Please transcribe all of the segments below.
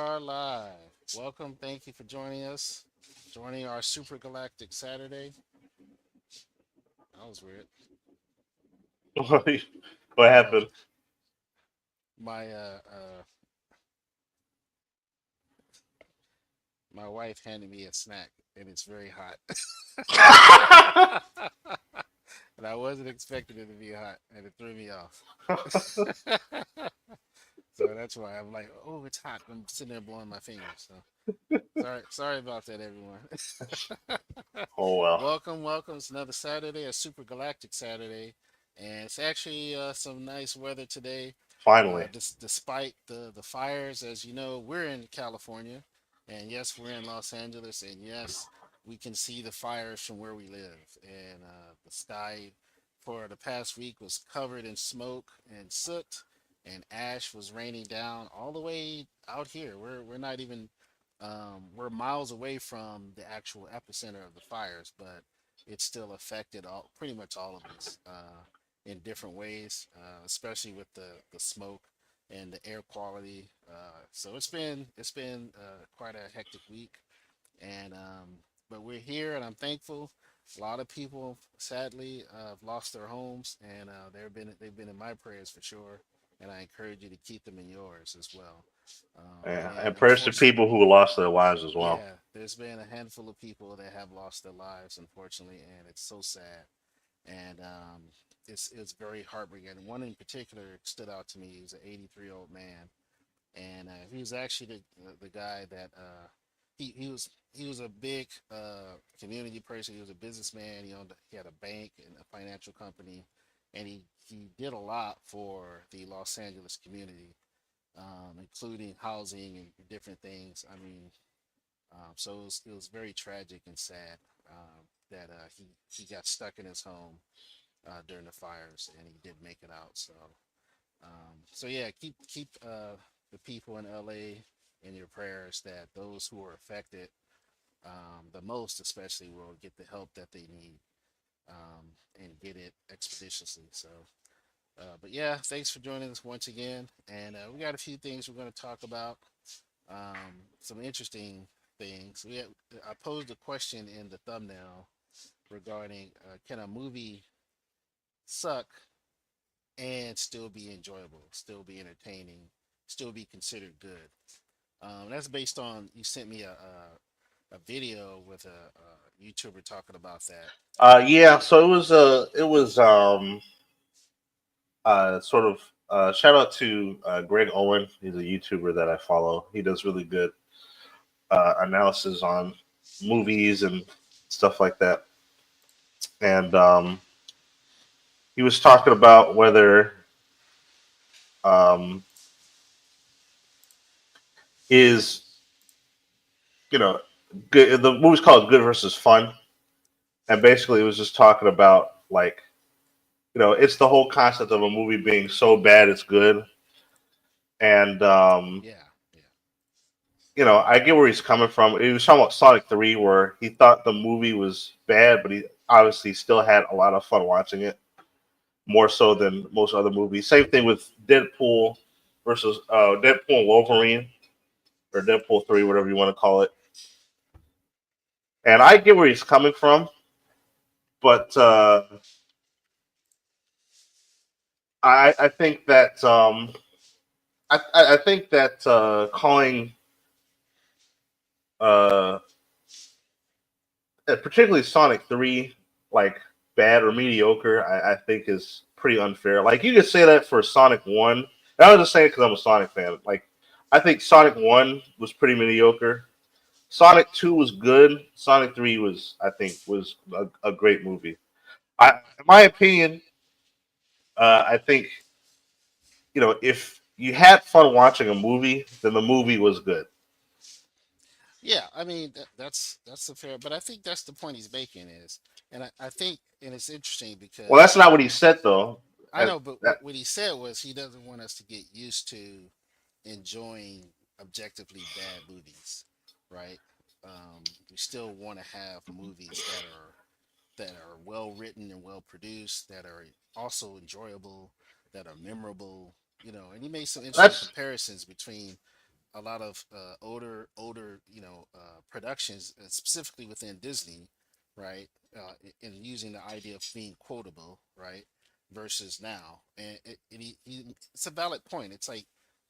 are live. Welcome. Thank you for joining us. Joining our Super Galactic Saturday. That was weird. What Oh, happened? my my wife handed me a snack, and it's very hot, and I wasn't expecting it to be hot, and it threw me off. So that's why I'm like, oh, it's hot. I'm sitting there blowing my fingers. So sorry about that, everyone. Oh well. Welcome. It's another Saturday, a super galactic Saturday, and it's actually some nice weather today. Finally. Despite the fires, as you know, we're in California, and yes, we're in Los Angeles, and yes, we can see the fires from where we live. And the sky for the past week was covered in smoke and soot, and ash was raining down all the way out here. We're not even we're miles away from the actual epicenter of the fires, but it still affected pretty much all of us in different ways, especially with the smoke and the air quality. So it's been quite a hectic week, and but we're here, and I'm thankful. A lot of people, sadly, have lost their homes, and they've been in my prayers for sure. And I encourage you to keep them in yours as well. Yeah. And And prayers to unfortunately, people who lost their lives as well. yeah, there's been a handful of people that have lost their lives, unfortunately, and it's so sad. And it's very heartbreaking. And one in particular stood out to me. He was an 83-year-old man, and he was actually the guy that he was a big community person. He was a businessman. He had a bank and a financial company, and he did a lot for the Los Angeles community, including housing and different things. I mean, so it was very tragic and sad that he got stuck in his home during the fires, and he didn't make it out. So yeah, keep the people in LA in your prayers, that those who are affected the most, especially, will get the help that they need, and get it expeditiously. But yeah, thanks for joining us once again, and we got a few things we're going to talk about. Some interesting things. I posed a question in the thumbnail regarding can a movie suck and still be enjoyable, still be entertaining, still be considered good. That's based on you sent me a video with a YouTuber talking about that. Yeah. So it was sort of shout out to Greg Owen. He's a YouTuber that I follow. He does really good analysis on movies and stuff like that. And he was talking about whether um, is you know good. The movie's called Good versus Fun, and basically it was just talking about like it's the whole concept of a movie being so bad it's good. And Yeah, yeah, I get where he's coming from. He was talking about Sonic 3, where he thought the movie was bad, but he obviously still had a lot of fun watching it, more so than most other movies. Same thing with Deadpool versus Deadpool and Wolverine, or Deadpool 3, whatever you want to call it. And I get where he's coming from, but I think that I think that calling uh, particularly Sonic 3 like bad or mediocre, I think is pretty unfair. Like you could say that for Sonic 1. And I was just saying because I'm a Sonic fan. Like I think Sonic 1 was pretty mediocre. Sonic 2 was good. Sonic 3 was, I think, was a great movie. In my opinion, I think if you had fun watching a movie, then the movie was good. yeah. I mean, that's the fair, but I think that's the point he's making is, and I think, and it's interesting Well, that's because not what he said though. I know, but That, what he said was he doesn't want us to get used to enjoying objectively bad movies, right? We still want to have movies that are well written and well produced, that are also enjoyable, that are memorable. And he made some interesting that's comparisons between older productions, specifically within Disney, right? And using the idea of being quotable, right, versus now, and it's a valid point. It's like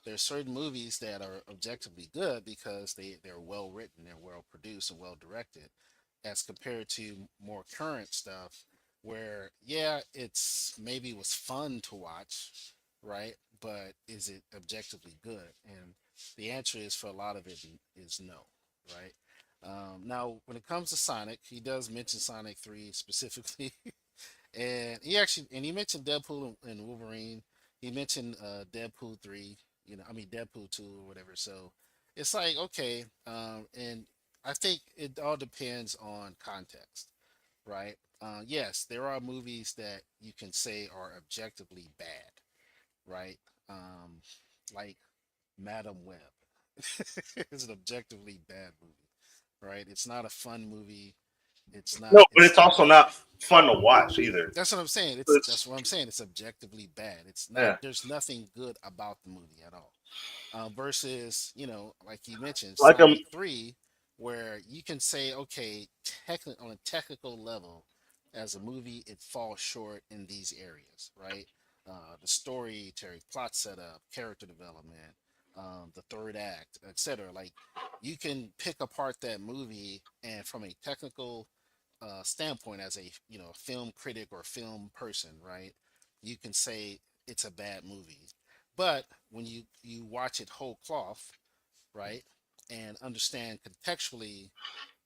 there's certain movies that are objectively good because they're well written, they're well produced, and well directed, as compared to more current stuff where it's maybe was fun to watch, right? But is it objectively good? And the answer is for a lot of it is no, right? Now, when it comes to Sonic, he does mention Sonic 3 specifically, and he mentioned Deadpool and Wolverine. He mentioned Deadpool 3, Deadpool 2 or whatever. So it's like okay, and I think it all depends on context, right? Yes, there are movies that you can say are objectively bad, right? Um, like Madam Web. It's an objectively bad movie, right? It's not a fun movie. It's not. No, but It's it's also not fun to watch either. That's what I'm saying. That's It's what I'm saying. It's objectively bad. It's not. yeah, There's nothing good about the movie at all. Versus, like you mentioned, like Sonic 3, where you can say, okay, on a technical level, as a movie, it falls short in these areas, right? The storytelling, plot setup, character development, the third act, etc. Like, you can pick apart that movie, and from a technical standpoint, as a film critic or film person, right? You can say it's a bad movie, but when you watch it whole cloth, right, and understand contextually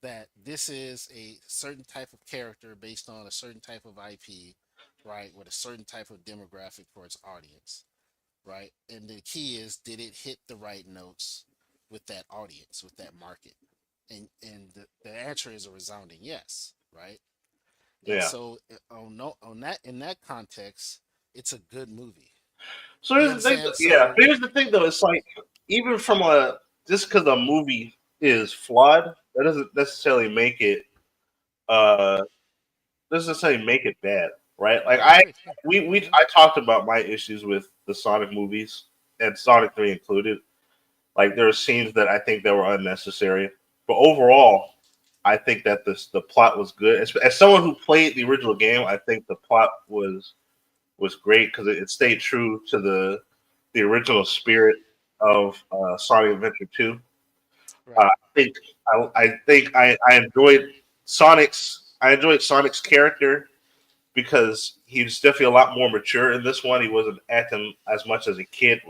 that this is a certain type of character based on a certain type of IP, right, with a certain type of demographic for its audience, right, and the key is, did it hit the right notes with that audience, with that market? And the answer is a resounding yes, right? And yeah. so on no on that in that context, it's a good movie. So You here's the thing, understand? yeah. So But here's the thing, though. It's like even from a just because a movie is flawed, that doesn't necessarily make it uh doesn't necessarily make it bad, right? Like I agree. Yeah. we Hmm. I talked about my issues with the Sonic movies and Sonic 3 included. Like there are scenes that I think that were unnecessary, but overall, I think that the plot was good. As someone who played the original game, I think the plot was great because it stayed true to the original spirit of Sonic Adventure 2. Right. I enjoyed Sonic's character because he's definitely a lot more mature in this one. He wasn't acting as much as a kid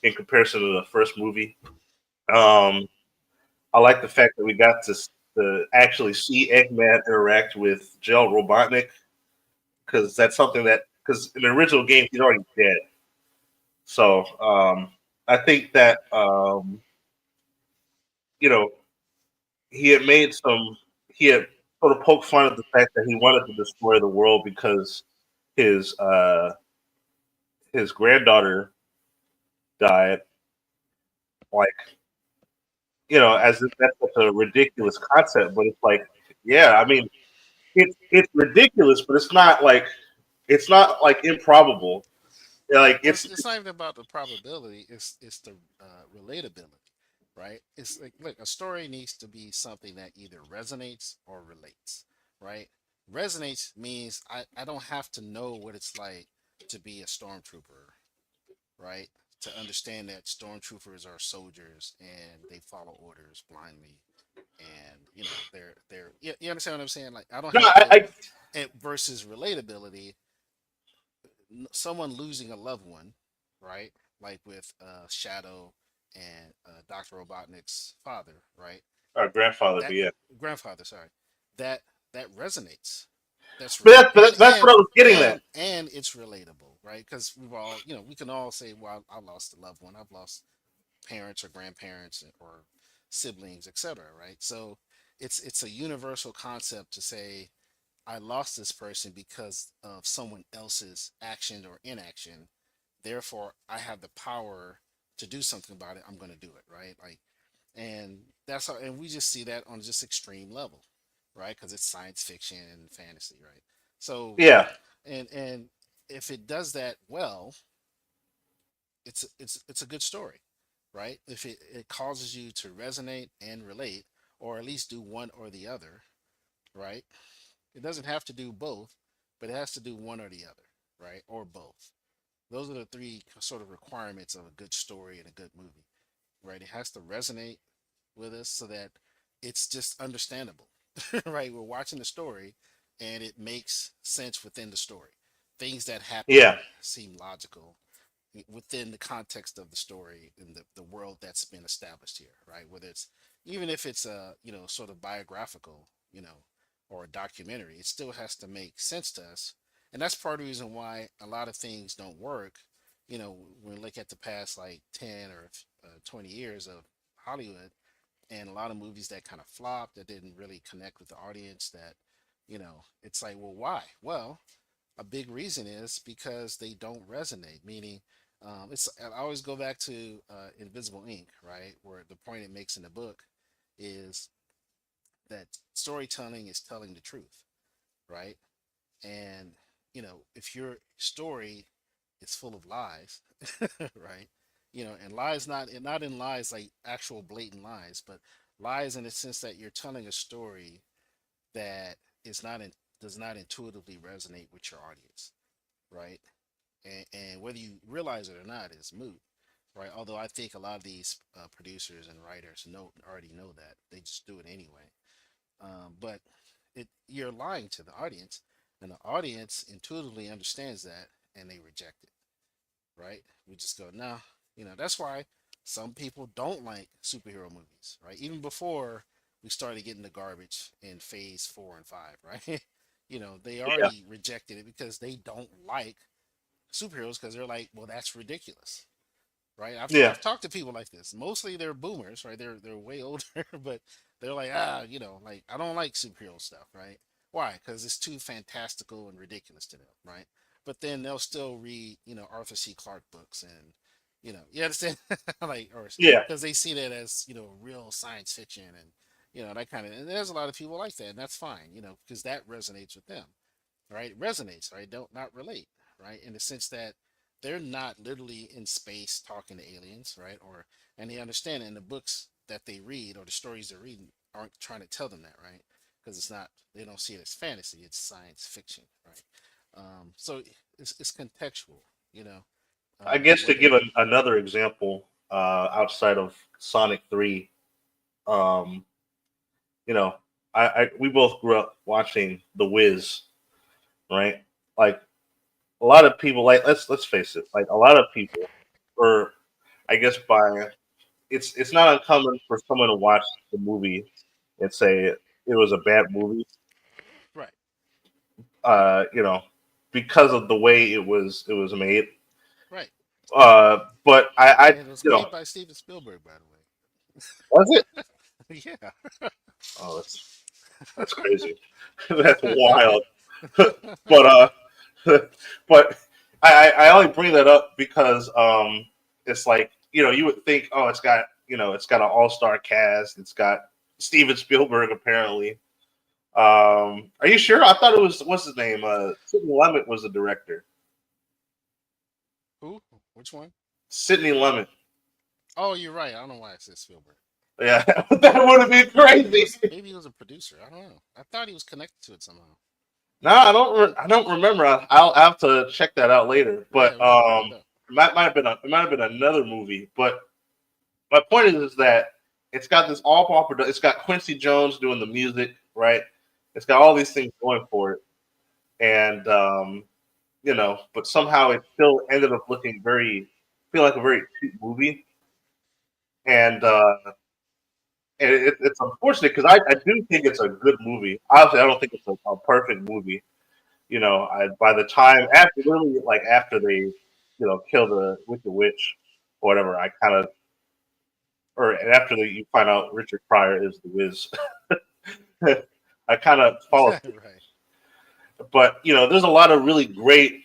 in comparison to the first movie. Um, I like the fact that we got to actually see Eggman interact with Gerald Robotnik because that's something that because in the original game he's already dead. So I think that you know he had made some he had sort of poked fun at the fact that he wanted to destroy the world because his uh, his granddaughter died. Like as if that's such a ridiculous concept, but it's like, yeah, I mean, it's ridiculous, but it's not like improbable. Like Well, it's it's not even about the probability. It's the relatability, right? It's like, look, a story needs to be something that either resonates or relates, right? Resonates means I don't have to know what it's like to be a stormtrooper, right? To understand that stormtroopers are soldiers and they follow orders blindly, and you understand what I'm saying? Like, I don't no, have to. Versus relatability, someone losing a loved one, right? Like with Shadow and Dr. Robotnik's father, right? our grandfather, but That yeah, grandfather, sorry, that that resonates. That's that's what I was getting at. and it's relatable, right? Because we've all, we can all say, "Well, I lost a loved one. I've lost parents or grandparents or siblings, etc." Right? So it's a universal concept to say, I lost this person because of someone else's action or inaction. Therefore, I have the power to do something about it. I'm going to do it, right? Like, and that's how, and we just see that on just extreme level, right? Because it's science fiction and fantasy, right? So, Yeah, and if it does that well, it's a good story, right? If it causes you to resonate and relate, or at least do one or the other, right? It doesn't have to do both, but it has to do one or the other, right? Or both. Those are the three sort of requirements of a good story and a good movie, right? It has to resonate with us so that it's just understandable, right? We're watching the story and it makes sense within the story. Things that Yeah, happen seem logical within the context of the story and the world that's been established here, right? Whether it's even if it's a sort of biographical, or a documentary, it still has to make sense to us, and that's part of the reason why a lot of things don't work. When we look at the past like 10 or 20 years of Hollywood, and a lot of movies that kind of flopped, that didn't really connect with the audience, that it's like, well, why? Well, a big reason is because they don't resonate. Meaning, I always go back to Invisible Ink, right, where the point it makes in the book is that storytelling is telling the truth, right? And if your story is full of lies, right? And lies, not in lies like actual blatant lies, but lies in the sense that you're telling a story that is not in, does not intuitively resonate with your audience, right? And whether you realize it or not is moot, right? Although I think a lot of these producers and writers already know that, they just do it anyway. But you're lying to the audience, and the audience intuitively understands that, and they reject it, right? We just go, no. That's why some people don't like superhero movies, right? Even before we started getting the garbage in phase 4 and 5, right? They yeah, already rejected it because they don't like superheroes, because they're like, well, that's ridiculous, right? yeah, I've talked to people like this. Mostly they're boomers, right? They're way older, but they're like, like, I don't like superhero stuff, right? Why? Because it's too fantastical and ridiculous to them, right? But then they'll still read, Arthur C. Clarke books, and you understand, like, or yeah, because they see that as real science fiction, and that kind of. And there's a lot of people like that, and that's fine, because that resonates with them, right? It resonates, right? Don't not relate, right? In the sense that they're not literally in space talking to aliens, right? And they understand it in the books that they read, or the stories they're reading, aren't trying to tell them that, right? Because it's not, they don't see it as fantasy, it's science fiction, right? So it's contextual, you know, I guess to whether, give another example, outside of Sonic 3, um, you know, we both grew up watching The Wiz, right? Like a lot of people, like let's face it, like a lot of people, or I guess by it's not uncommon for someone to watch the movie and say it was a bad movie, right, you know, because of the way it was made. right. But I And it was you know, made by Steven Spielberg, by the was it? way. Yeah. Oh, that's crazy. That's wild. But but I only bring that up because it's like you would think, oh, it's got an all star cast. It's got Steven Spielberg apparently. Are you sure? I thought it was what's his name? Sidney Lumet was the director. Who? Which one? Sidney Lumet. Oh, you're right. I don't know why I said Spielberg. Yeah, that would have been crazy. Maybe he was a producer. I don't know. I thought he was connected to it somehow. No, I don't remember. I'll have to check that out later. But Yeah, we gotta look it up. it might have been another movie. But my point is that it's got this all pop production. It's got Quincy Jones doing the music, right? It's got all these things going for it, and but somehow it still ended up looking feel like a very cheap movie, and it's unfortunate because I do think it's a good movie. Obviously, I don't think it's a perfect movie. By the time after really like after they kill the Wicked Witch or whatever, I kind of or after you find out Richard Pryor is the Wiz, I kind of fall asleep. Right. But there's a lot of really great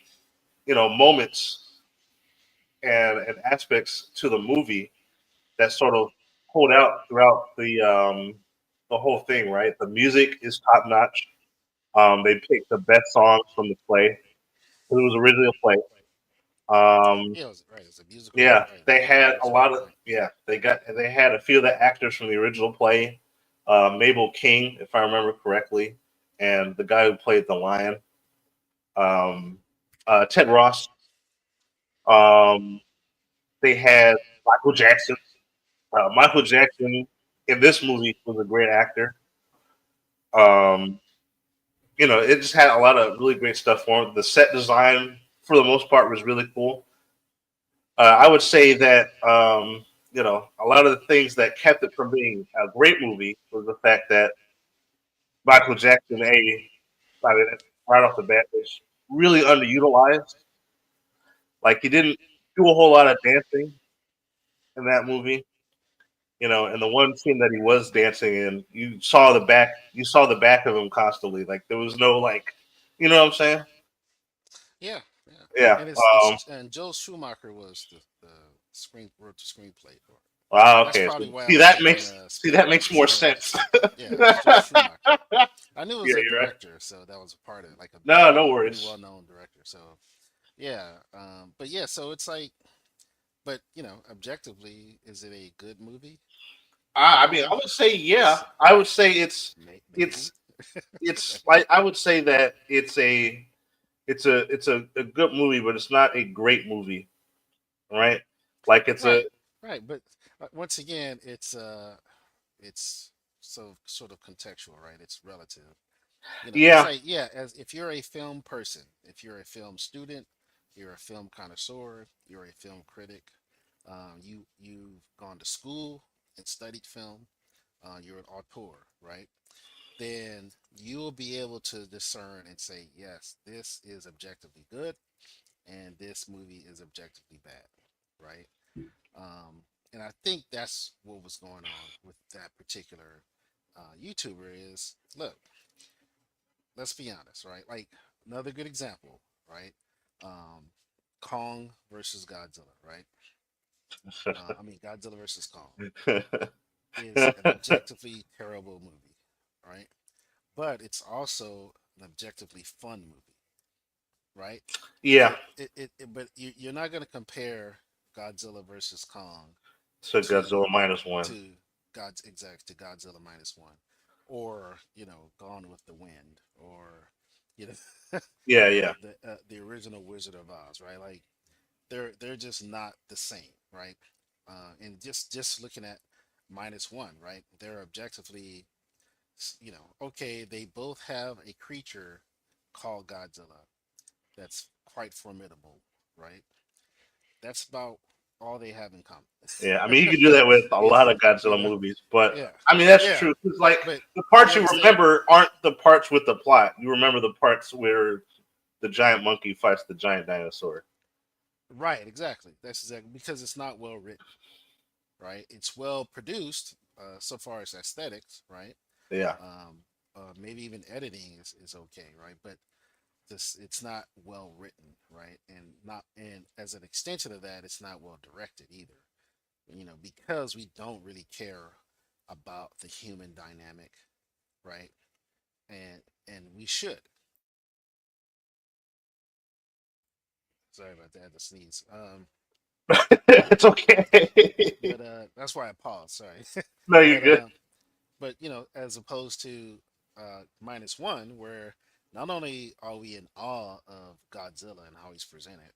moments and aspects to the movie that sort of hold out throughout the whole thing. Right, the music is top notch. They picked the best songs from the play. It was originally a play. Um, Yeah, it was right. It was a musical. yeah, Right. they Yeah, had that's a good point. Yeah, they had a few of the actors from the original play, Mabel King, if I remember correctly, and the guy who played the lion, um, Ted Ross. Um, they had Michael Jackson. Michael Jackson in this movie was a great actor. Um, it just had a lot of really great stuff for him. The set design, for the most part, was really cool. I would say that a lot of the things that kept it from being a great movie was the fact that Michael Jackson, I mean, right off the bat, was really underutilized. Like he didn't do a whole lot of dancing in that movie. And the one scene that he was dancing in, you saw the back of him constantly. Like there was no like, you know what I'm saying? Yeah, yeah. Yeah. And and Joel Schumacher was the screen wrote the screenplay for it. That's Okay. probably So, why I see was that thinking makes see that makes Spielberg's. more Yeah, sense. yeah, it was Joel Yeah, Schumacher. I knew it was a you're right. director, so that was a part of it, like a No, no pretty worries. well known director. So yeah, but yeah, so it's like, but objectively, is it a good movie? I mean, I would say yeah. S- I would say it's Maybe. it's like I would say that it's a good movie, but it's not a great movie, right? Like it's a Right, right. But once again, it's so sort of contextual, right? It's relative. It's yeah, like, yeah, as if you're a film person, if you're a film student, you're a film connoisseur, you're a film critic, you've gone to school and studied film, you're an auteur, right? Then you'll be able to discern and say, yes, this is objectively good, and this movie is objectively bad, right? Um, and I think that's what was going on with that particular YouTuber. Is, look, let's be honest, right? Like, another good example, right? Um, Kong versus Godzilla, right? I mean, Godzilla versus Kong is an objectively terrible movie, right? But it's also an objectively fun movie, right? yeah. But you're not going to compare Godzilla versus Kong So to Godzilla -1. to Godzilla minus one, or Gone with the Wind, or you know Yeah, yeah, the original Wizard of Oz, right? Like they're just not the same, right? And just looking at minus one, right? They're objectively, okay. They both have a creature called Godzilla that's quite formidable, right? That's about all they have in common. yeah. I mean, you can do that with a you, lot of you Godzilla know, movies, but yeah, I mean that's yeah. true. It's like But the parts what you I'm saying, remember aren't the parts with the plot. You remember the parts where the giant monkey fights the giant dinosaur. right? Exactly. That's exactly because it's not well written, right? It's well produced, so far as aesthetics, right? Yeah, Maybe even editing is okay, right? But this it's not well written, right? And as an extension of that, it's not well directed either. Because we don't really care about the human dynamic, right? And we should. Sorry about that, the sneeze. it's okay. But that's why I paused. Sorry. No, you're but good. but as opposed to minus one, where not only are we in awe of Godzilla and how he's presented,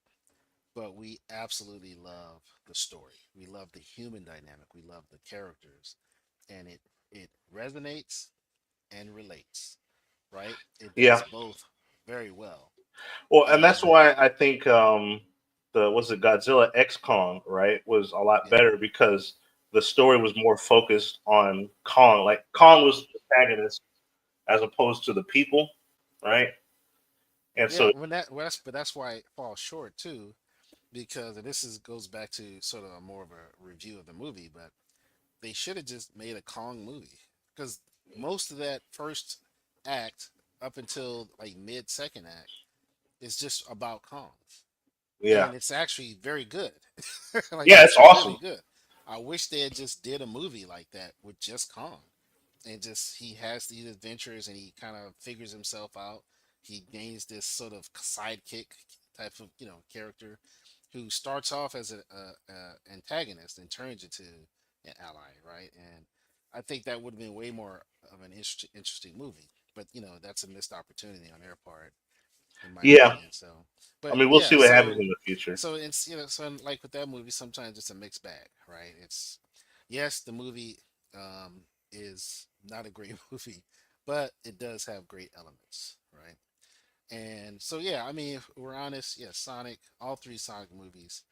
but we absolutely love the story. We love the human dynamic. We love the characters, and it resonates and relates. Right? It Yeah. does both very well. Well, and that's And why I think the was it Godzilla X Kong, right, was a lot yeah, better because the story was more focused on Kong. Like Kong was the protagonist as opposed to the people, right? And yeah. so But that's why it falls short too, because and this is goes back to sort of a more of a review of the movie, but they should have just made a Kong movie because most of that first act up until like mid second act is just about Kong, yeah, and it's actually very good. Like yeah, it's it's awesome. really good. I wish they had just did a movie like that with just Kong, and just he has these adventures and he kind of figures himself out. He gains this sort of sidekick type of character who starts off as a antagonist and turns into an ally, right? And I think that would have been way more of an interesting movie. But that's a missed opportunity on their part, in my Yeah, opinion. So, I but mean, we'll see yeah, what happens in the future. so it's like with that movie, sometimes it's a mixed bag, right? It's yes, the movie is not a great movie, but it does have great elements, right? And so yeah, I mean, if we're honest, yeah, Sonic, all three Sonic movies,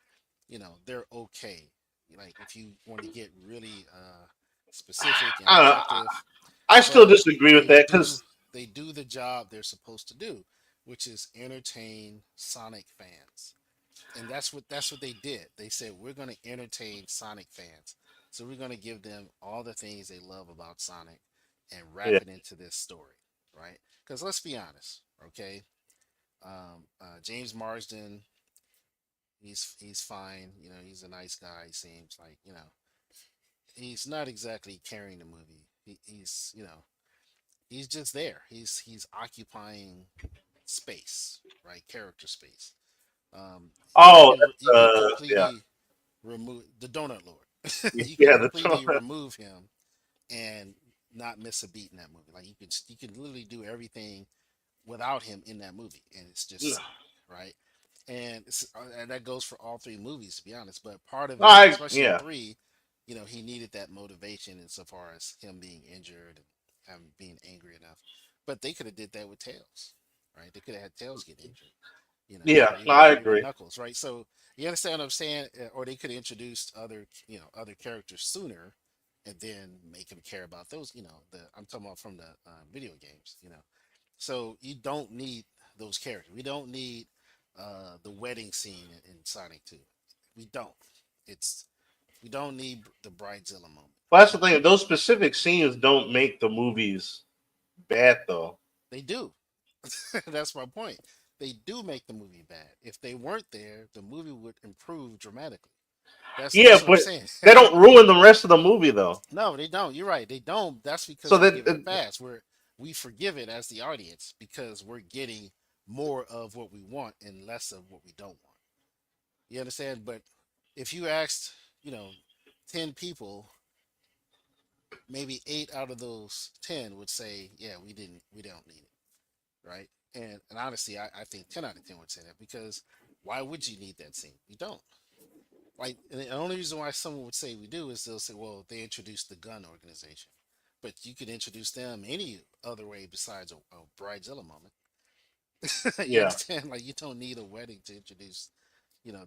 they're okay. Like if you want to get really specific and I don't know. objective, I still but disagree with they that do because they do the job they're supposed to do, which is entertain Sonic fans. And that's what they did. They said we're going to entertain Sonic fans. So we're going to give them all the things they love about Sonic and wrap yeah, it into this story, right? Cuz let's be honest, okay? James Marsden, he's fine, he's a nice guy, he seems like, he's not exactly carrying the movie. He's just there. He's occupying space, right? Character space. Um, oh, you could yeah, completely remove the Donut Lord. You could yeah, the completely remove him and not miss a beat in that movie. Like you could literally do everything without him in that movie, and it's just Sonic, right? And that goes for all three movies, to be honest. But part of it, especially in yeah, three, he needed that motivation insofar as him being injured and being angry enough. But they could have did that with Tails, right? They could have had Tails get injured, yeah. or No, even I even agree. Knuckles, right? So you understand what I'm saying? Or they could have introduced other characters sooner, and then make him care about those. I'm talking about from the video games. So you don't need those characters. We don't need the wedding scene in Sonic 2. We don't. It's we don't need the Bridezilla moment, Well, that's the right? thing. Those specific scenes don't make the movies bad, though. They do. That's my point. They do make the movie bad. If they weren't there, the movie would improve dramatically. That's Yeah, that's what I'm but saying. they don't ruin the rest of the movie, though. No, they don't. You're right. They don't. That's So because we that give it a pass. We forgive it as the audience because we're getting more of what we want and less of what we don't want. You understand? But if you asked, you know, 10 people, maybe 8 out of those 10 would say, "Yeah, we don't need it." Right? And honestly, I think 10 out of 10 would say that because why would you need that scene? You don't. Like, and the only reason why someone would say we do is they'll say, well, they introduced the gun organization, but you could introduce them any other way besides a bridezilla moment. You yeah, understand? Like, you don't need a wedding to introduce,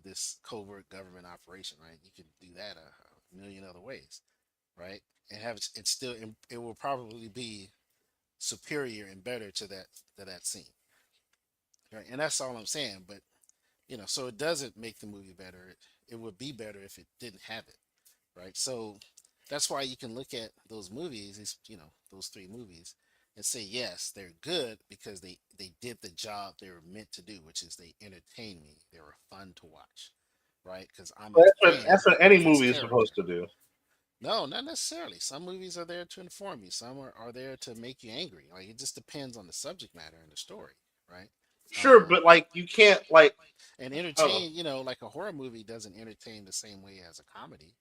this covert government operation, right? You could do that a million other ways, right? And have it still, it will probably be superior and better to that scene, right? And that's all I'm saying. But so it doesn't make the movie better. It would be better if it didn't have it, right? So that's why you can look at those movies, those three movies, and say yes, they're good because they did the job they were meant to do, which is they entertained me. They were fun to watch, right? Because I'm but a that's fan what any of this movie is character. supposed to do. No, not necessarily. Some movies are there to inform you. Some are there to make you angry. Like it just depends on the subject matter and the story, right? Sure, Um, but like you can't like and I don't know. entertain, like a horror movie doesn't entertain the same way as a comedy,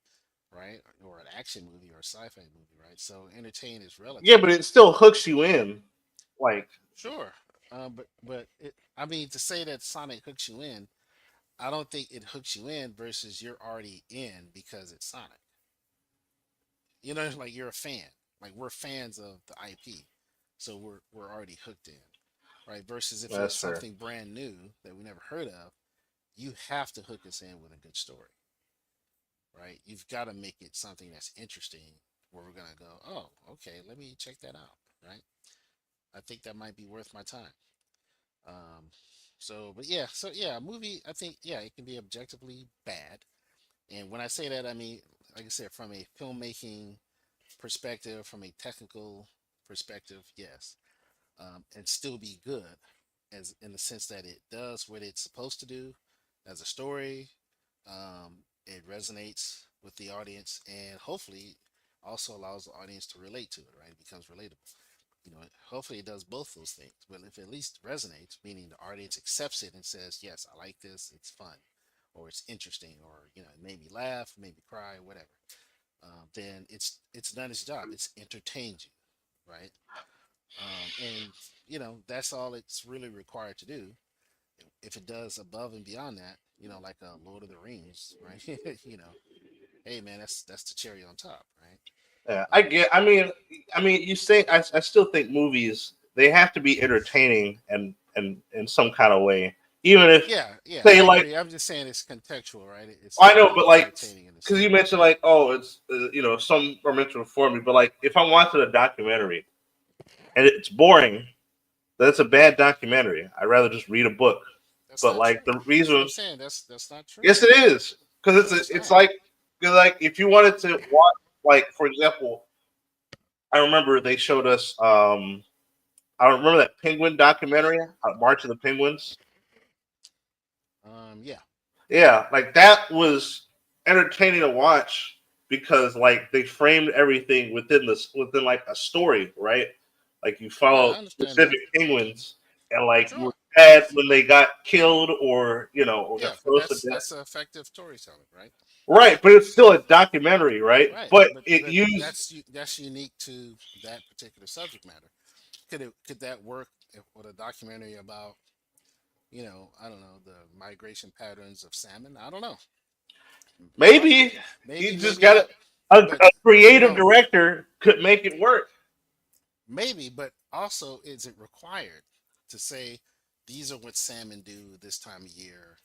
right? Or an action movie or a sci-fi movie, right? So entertain is Yeah, relative. but it still hooks you in. Like Sure. But I mean, to say that Sonic hooks you in, I don't think it hooks you in versus you're already in because it's Sonic. Like you're a fan. Like we're fans of the IP, so we're already hooked in, right? Versus if it was that's fair. something brand new that we never heard of, you have to hook us in with a good story, right? You've got to make it something that's interesting where we're gonna go, oh, okay, let me check that out, right? I think that might be worth my time. Um, so yeah, a movie. I think yeah, it can be objectively bad, and when I say that, I mean, like I said, from a filmmaking perspective, from a technical perspective, yes, and still be good, as in the sense that it does what it's supposed to do as a story. It resonates with the audience, and hopefully, also allows the audience to relate to it. Right, it becomes relatable. Hopefully it does both those things. But if it at least resonates, meaning the audience accepts it and says, "Yes, I like this. It's fun," or it's interesting, or it made me laugh, made me cry, whatever, then it's done its job. It's entertained you, right? And that's all it's really required to do. If it does above and beyond that, like a Lord of the Rings, right? Hey man, that's the cherry on top, right? Yeah, I get. I mean, you say I still think movies they have to be entertaining and in some kind of way, even if Yeah, yeah, say I like agree. I'm just saying it's contextual, right? It's I got to know, be but like entertaining in the because you sense. mentioned like oh it's some are meant to inform me, but like if I'm watching a documentary and it's boring, that's a bad documentary. I'd rather just read a book. That's But not like true. the That's what I'm reason, saying. That's not true. yes, it is because No, it's it's not. like because like if you wanted to watch like for example, I remember they showed us I remember that penguin documentary, March of the Penguins. Yeah. Yeah, like that was entertaining to watch because like they framed everything within like a story, right? Like you Right. follow I understand that. specific penguins and like you were Sure. sad when they got killed or or got Yeah, but frozen to death. that's effective storytelling, right? Right, but it's still a documentary, right? Right. But it But used that's unique to that particular subject matter. Could that work with a documentary about I don't know, the migration patterns of salmon? I don't know. maybe you Maybe, just maybe got not. But a creative no, director could make it work. maybe, but also, is it required to say these are what salmon do this time of year?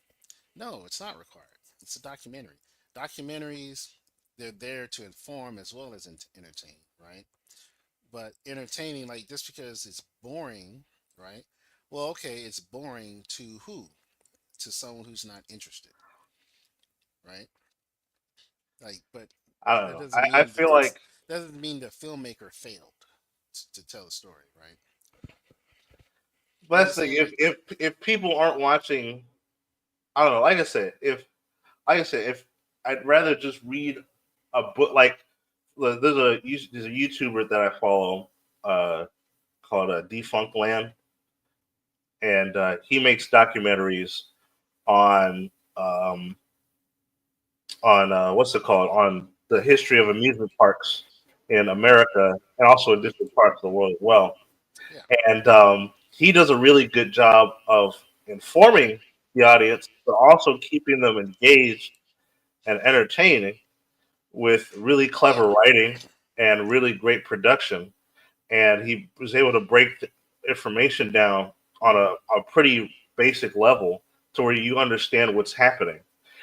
No, it's not required. It's a documentary. Documentaries, they're there to inform as well as entertain, right? But entertaining, like, just because it's boring, right? Well, okay, it's boring to who? To someone who's not interested, right? Like, but I don't that know. doesn't I mean feel like that doesn't mean the filmmaker failed to tell a story, right? You that's the thing. understand? If people aren't watching, I don't know. Like I said, if I'd rather just read a book, like there's a YouTuber that I follow, uh, called Defunct Land, and he makes documentaries on what's it called on the history of amusement parks in America and also in different parts of the world as well. Yeah. And he does a really good job of informing the audience, but also keeping them engaged and entertaining with really Yeah. clever writing and really great production. And he was able to break the information down on Hmm. a pretty basic level to where you understand what's happening.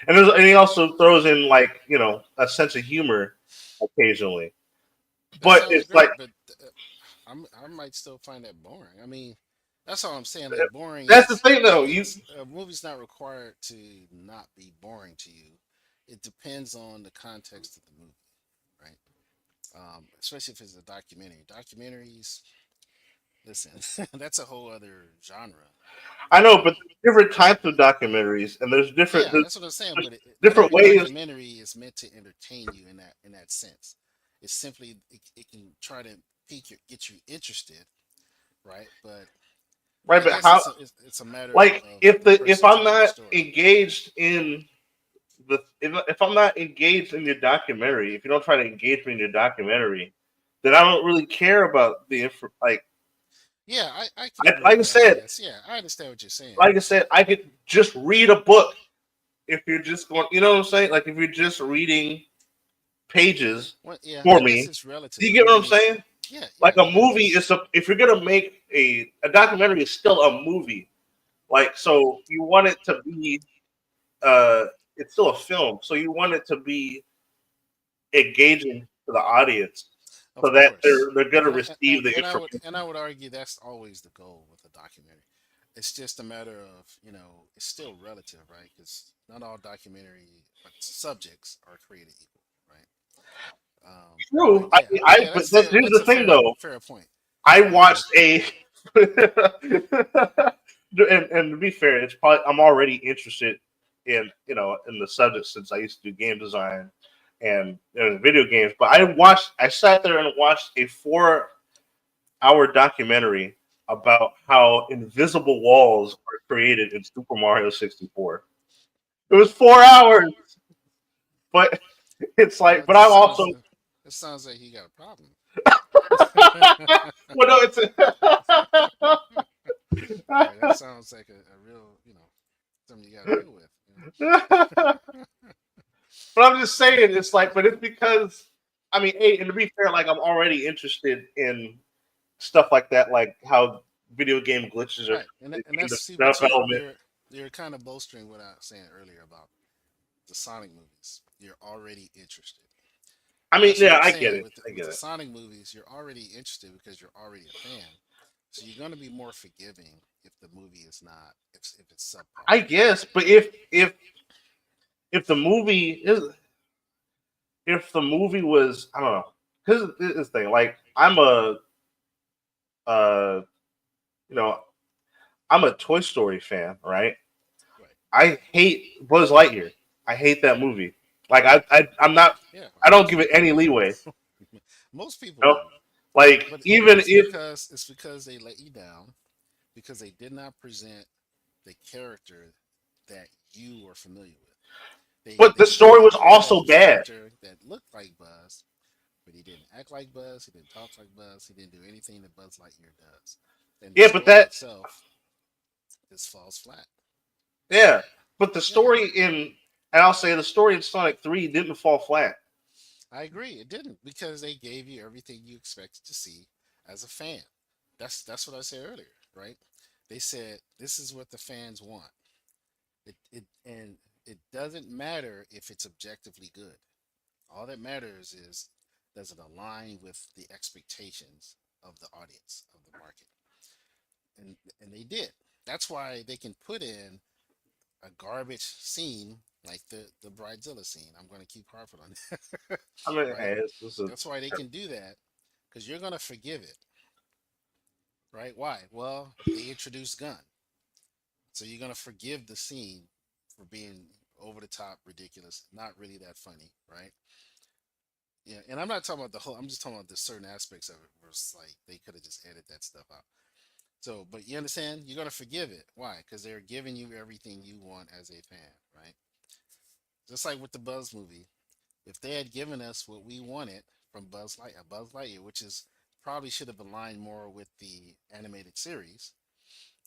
And he also throws in like a sense of humor occasionally. That But sounds it's like great, but I might still find that boring. I mean, that's all I'm saying. Like, boring that's the is thing, though. You it's a movie's not required to not be boring to you. It depends on the context of the movie, right? Especially if it's a documentary. Documentaries, listen, that's a whole other genre. I know, but there's different types of documentaries, and Yeah, that's what I'm saying. But not different every ways. documentary is meant to entertain you in that sense. It's simply it can try to get you interested, right? But Right, I but guess how it's a matter like of if the if person I'm telling the not story. engaged in if I'm not engaged in your documentary, if you don't try to engage me in your documentary, then I don't really care about like Yeah, I can agree like with I that. I said, guess. Yeah, I understand what you're saying. I could just read a book if you're just going, you know what I'm saying? Like if you're just reading pages Well, yeah, for I guess me, it's do relative. you I get what I'm mean, saying? yeah, Like yeah, a I movie guess. is if you're gonna make a documentary is still a movie. Like so you want it to be uh it's still a film, so you want it to be engaging to the audience so Of that course. they're gonna receive the And information. I would argue that's always the goal with a documentary. It's just a matter of, it's still relative, right? Because not all documentary subjects are created equal, right? But True. yeah, yeah, But here's that's the a thing though. fair point. I Um, watched a and to be fair, it's probably I'm already interested in in the subject since I used to do game design and video games. But I sat there and watched a 4 hour documentary about how invisible walls are created in Super Mario 64. It was 4 hours, but it's like, Well, but I'm also it sounds like he got a problem. well, no, it's Right, that sounds like a real, something you got to deal with. but I'm just saying, it's like, but it's because I mean, hey, and to be fair, like I'm already interested in stuff like that, like how video game glitches are Right, and in that's see, but development. you're kind of bolstering what I was saying earlier about the Sonic movies. You're already interested. I mean, That's what yeah, I'm I get saying it. with I with get the it. Sonic movies. You're already interested because you're already a fan. So you're gonna be more forgiving if the movie is not if it's subpar. I guess, but if the movie is if the movie was I don't know because this thing like I'm a uh you know I'm a Toy Story fan, right? Right. I hate Buzz Lightyear. I hate that movie. Like I'm not. Yeah, I don't most give it people any do. leeway. Most people You know? do. Like But even if it's because they let you down because they did not present the character that you were familiar with. but the story was They had a also bad. character that looked like Buzz, but he didn't act like Buzz. He didn't talk like Buzz. He didn't do anything that Buzz Lightyear does. And the Yeah, but story that itself just falls flat. yeah, but the Yeah, story in and I'll say the story in Sonic 3 didn't fall flat. I agree. It didn't because they gave you everything you expected to see as a fan. That's what I said earlier, right? They said this is what the fans want. And it doesn't matter if it's objectively good. All that matters is does it align with the expectations of the audience of the market, and they did. That's why they can put in a garbage scene like the Bridezilla scene. I'm going to keep harping on that, I mean, right? hey, this is That's why they can do that because you're going to forgive it, right? Why? Well, they introduced Gun, so you're going to forgive the scene for being over the top, ridiculous, not really that funny, right? Yeah, and I'm not talking about the whole. I'm just talking about the certain aspects of it. Where it's like they could have just edited that stuff out. So, but you understand, you're gonna forgive it. Why? Because they're giving you everything you want as a fan, right? Just like with the Buzz movie, if they had given us what we wanted from Buzz Lightyear, which is probably should have aligned more with the animated series,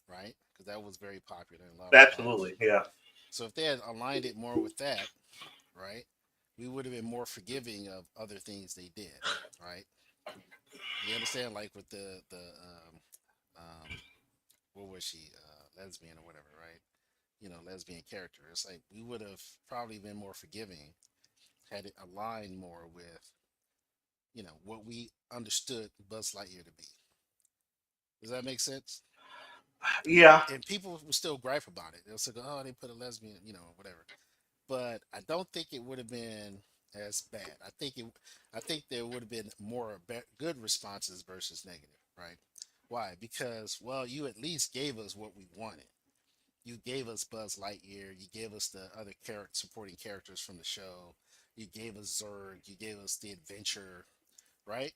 right? Because that was very popular and loved a lot. absolutely yeah. So if they had aligned it more with that, right, we would have been more forgiving of other things they did, right? You understand, like with um, what was she, lesbian or whatever, right? Lesbian character. It's like we would have probably been more forgiving had it aligned more with what we understood Buzz Lightyear to be. Does that make sense? Yeah, And people will still gripe about it. They'll say, "Oh, they put a lesbian," whatever. But I don't think it would have been as bad. I think there would have been more good responses versus negative, right? Why? Because well, you at least gave us what we wanted. You gave us Buzz Lightyear. You gave us the other supporting characters from the show. You gave us Zurg. You gave us the adventure, right?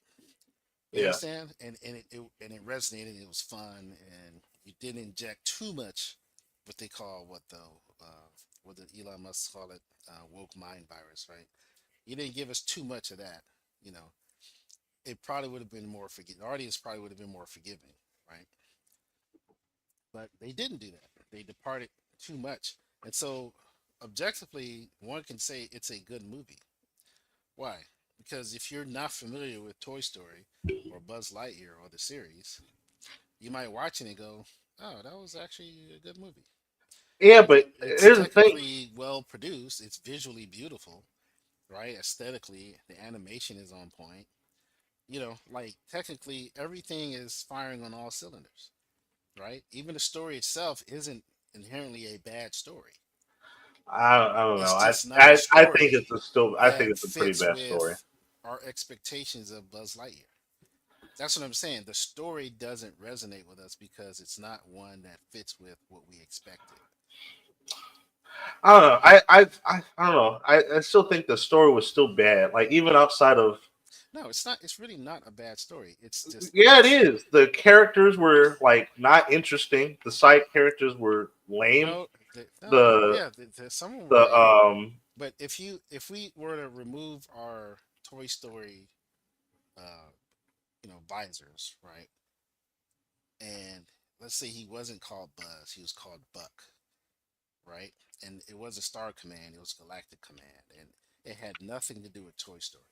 You yeah, understand? And it resonated. It was fun, and you didn't inject too much. What they call what did Elon Musk call it? Woke mind virus, right? You didn't give us too much of that. You know, it probably would have been more forgiving. The audience probably would have been more forgiving, right? But they didn't do that. They departed too much, and so objectively, one can say it's a good movie. Why? Because if you're not familiar with Toy Story or Buzz Lightyear or the series, you might watch it and go, "Oh, that was actually a good movie." yeah. But It's here's the thing. technically well produced. It's visually beautiful, right? Aesthetically, the animation is on point. Like technically everything is firing on all cylinders, right? Even the story itself isn't inherently a bad story. I don't know. It's I, just not a I I think story it's a still. I think that it's a pretty fits bad story. with our expectations of Buzz Lightyear. That's what I'm saying. The story doesn't resonate with us because it's not one that fits with what we expected. I don't know. I don't know. I still think the story was still bad. Like even outside of No, it's not. It's really not a bad story. It's just yeah, it is. The characters were like not interesting. The side characters were lame. no. No, The yeah, some of them were the lame. But if we were to remove our Toy Story, uh, visors, right, and let's say he wasn't called Buzz, he was called Buck, right, and it wasn't Star Command, it was Galactic Command, and it had nothing to do with Toy Story.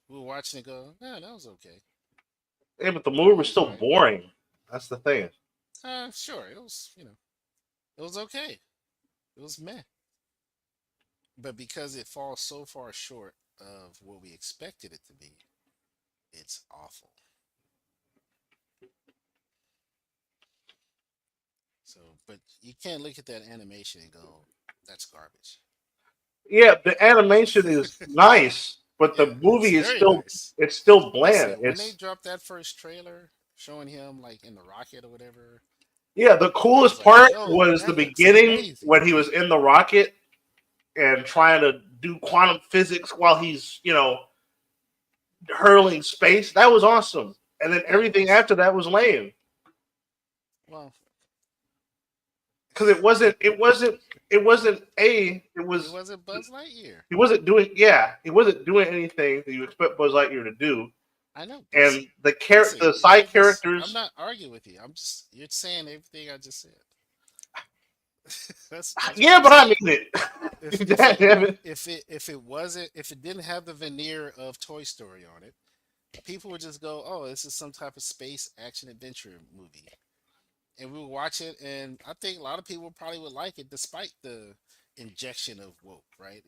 We were watching it, go, yeah, that was okay. yeah, but the That movie was was all still right. boring. That's the thing. Sure, it was, it was okay. It was meh. But because it falls so far short of what we expected it to be, it's awful. So, but you can't look at that animation and go, "That's garbage." Yeah, the animation is nice, but the Yeah, it's movie is very still nice. it's still bland. Listen, when they It's dropped that first trailer showing him like in the rocket or whatever, yeah, the I was coolest like, part "Yo, was the that looks beginning amazing." when he was in the rocket and trying to do quantum physics while he's, hurling space. That was awesome. And then Yeah, it everything was. after that was lame. Well, Because it he was wasn't Buzz Lightyear. he wasn't doing yeah, he wasn't doing anything that you expect Buzz Lightyear to do. I know, but And listen, the side I'm characters, not arguing with you. You're saying everything I just said. That's what yeah, you're but I saying. mean it. If if God it damn it. if it wasn't, if it didn't have the veneer of Toy Story on it, people would just go, "Oh, this is some type of space action adventure movie," and we would watch it. And I think a lot of people probably would like it, despite the injection of woke, right?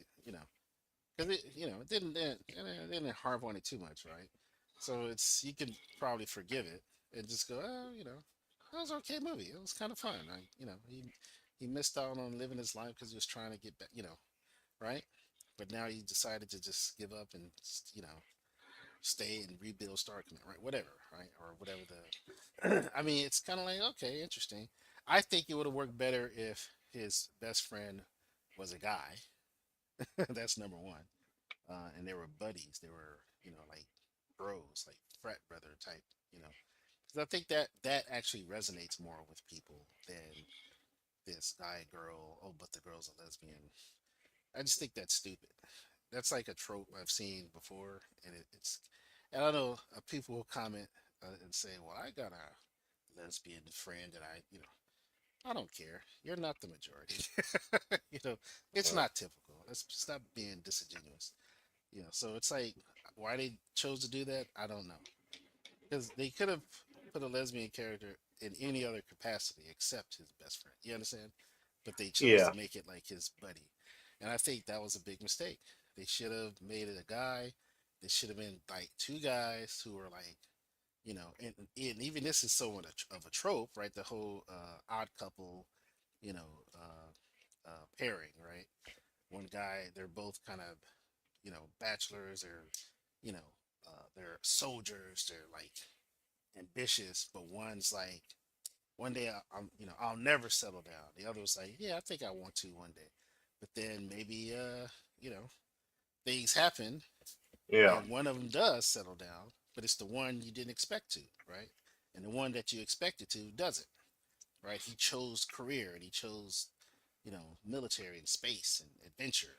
Because it didn't harp on it too much, right? So it's you can probably forgive it and just go, "Oh, that was an okay movie. It was kind of fun." He missed out on living his life because he was trying to get back, right? But now he decided to just give up and stay and rebuild Star Command, right? Whatever, right? Or whatever the. I mean, it's kind of like okay, interesting. I think it would have worked better if his best friend was a guy. That's number one. And they were buddies. They were like bros, like frat brother type. You know, because I think that actually resonates more with people than this guy girl. Oh, but the girl's a lesbian. I just think that's stupid. That's like a trope I've seen before, and and I know people will comment and say, "Well, I got a lesbian friend that I don't care. You're not the majority. you know, it's not typical. Let's stop being disingenuous. So it's like why they chose to do that, I don't know, because they could have put a lesbian character in any other capacity except his best friend. You understand? But they chose Yeah. to make it like his buddy, and I think that was a big mistake. They should have made it a guy. There should have been like two guys who were like, and even this is somewhat of a trope, right? The whole odd couple, you know, pairing, right? One guy, they're both kind of, bachelors, or, they're soldiers, they're like ambitious, but one's like, one day I'll never settle down. The other was like, yeah, I think I want to one day, but then maybe, things happen, Yeah. and one of them does settle down, but it's the one you didn't expect to, right? And the one that you expected to doesn't, right? He chose career and he chose, military and space and adventure,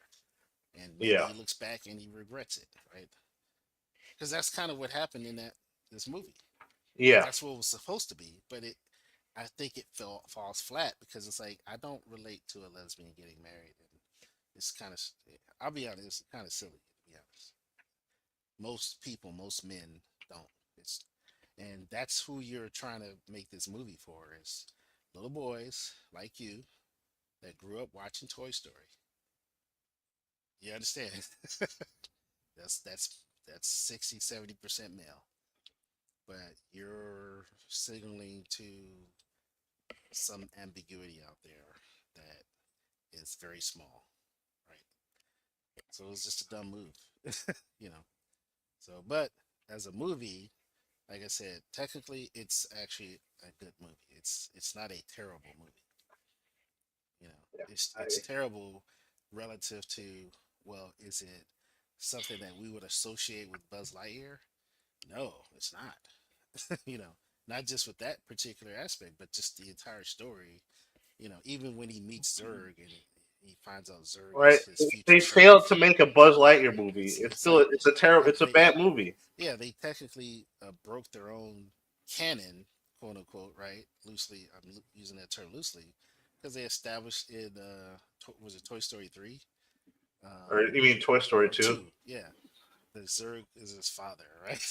and maybe Yeah. he looks back and he regrets it, right? Because that's kind of what happened in that this movie. Yeah. That's what it was supposed to be, but I think it falls flat because it's like I don't relate to a lesbian getting married, and it's kind of, I'll be honest, it's kind of silly to be honest. Most people, most men don't. It's and that's who you're trying to make this movie for, is little boys like you that grew up watching Toy Story. You understand? That's 60-70% male, but you're signaling to some ambiguity out there that is very small, right? So it was just a dumb move, you know. So, but as a movie, like I said, technically it's actually a good movie. It's not a terrible movie. It's I, terrible relative to, well, is it something that we would associate with Buzz Lightyear? No, it's not. you know, not just with that particular aspect, but just the entire story. Even when he meets Zurg and he finds out Zurg right? is his future They failed self, to make a Buzz Lightyear movie. It's it's still like it's a terrible, it's a they bad movie. yeah, they technically broke their own canon, quote unquote, right? Loosely, I'm using that term loosely, because they established in was it Toy Story 3, Or you mean Toy Story or two? 2? Yeah, the Zurg is his father, right?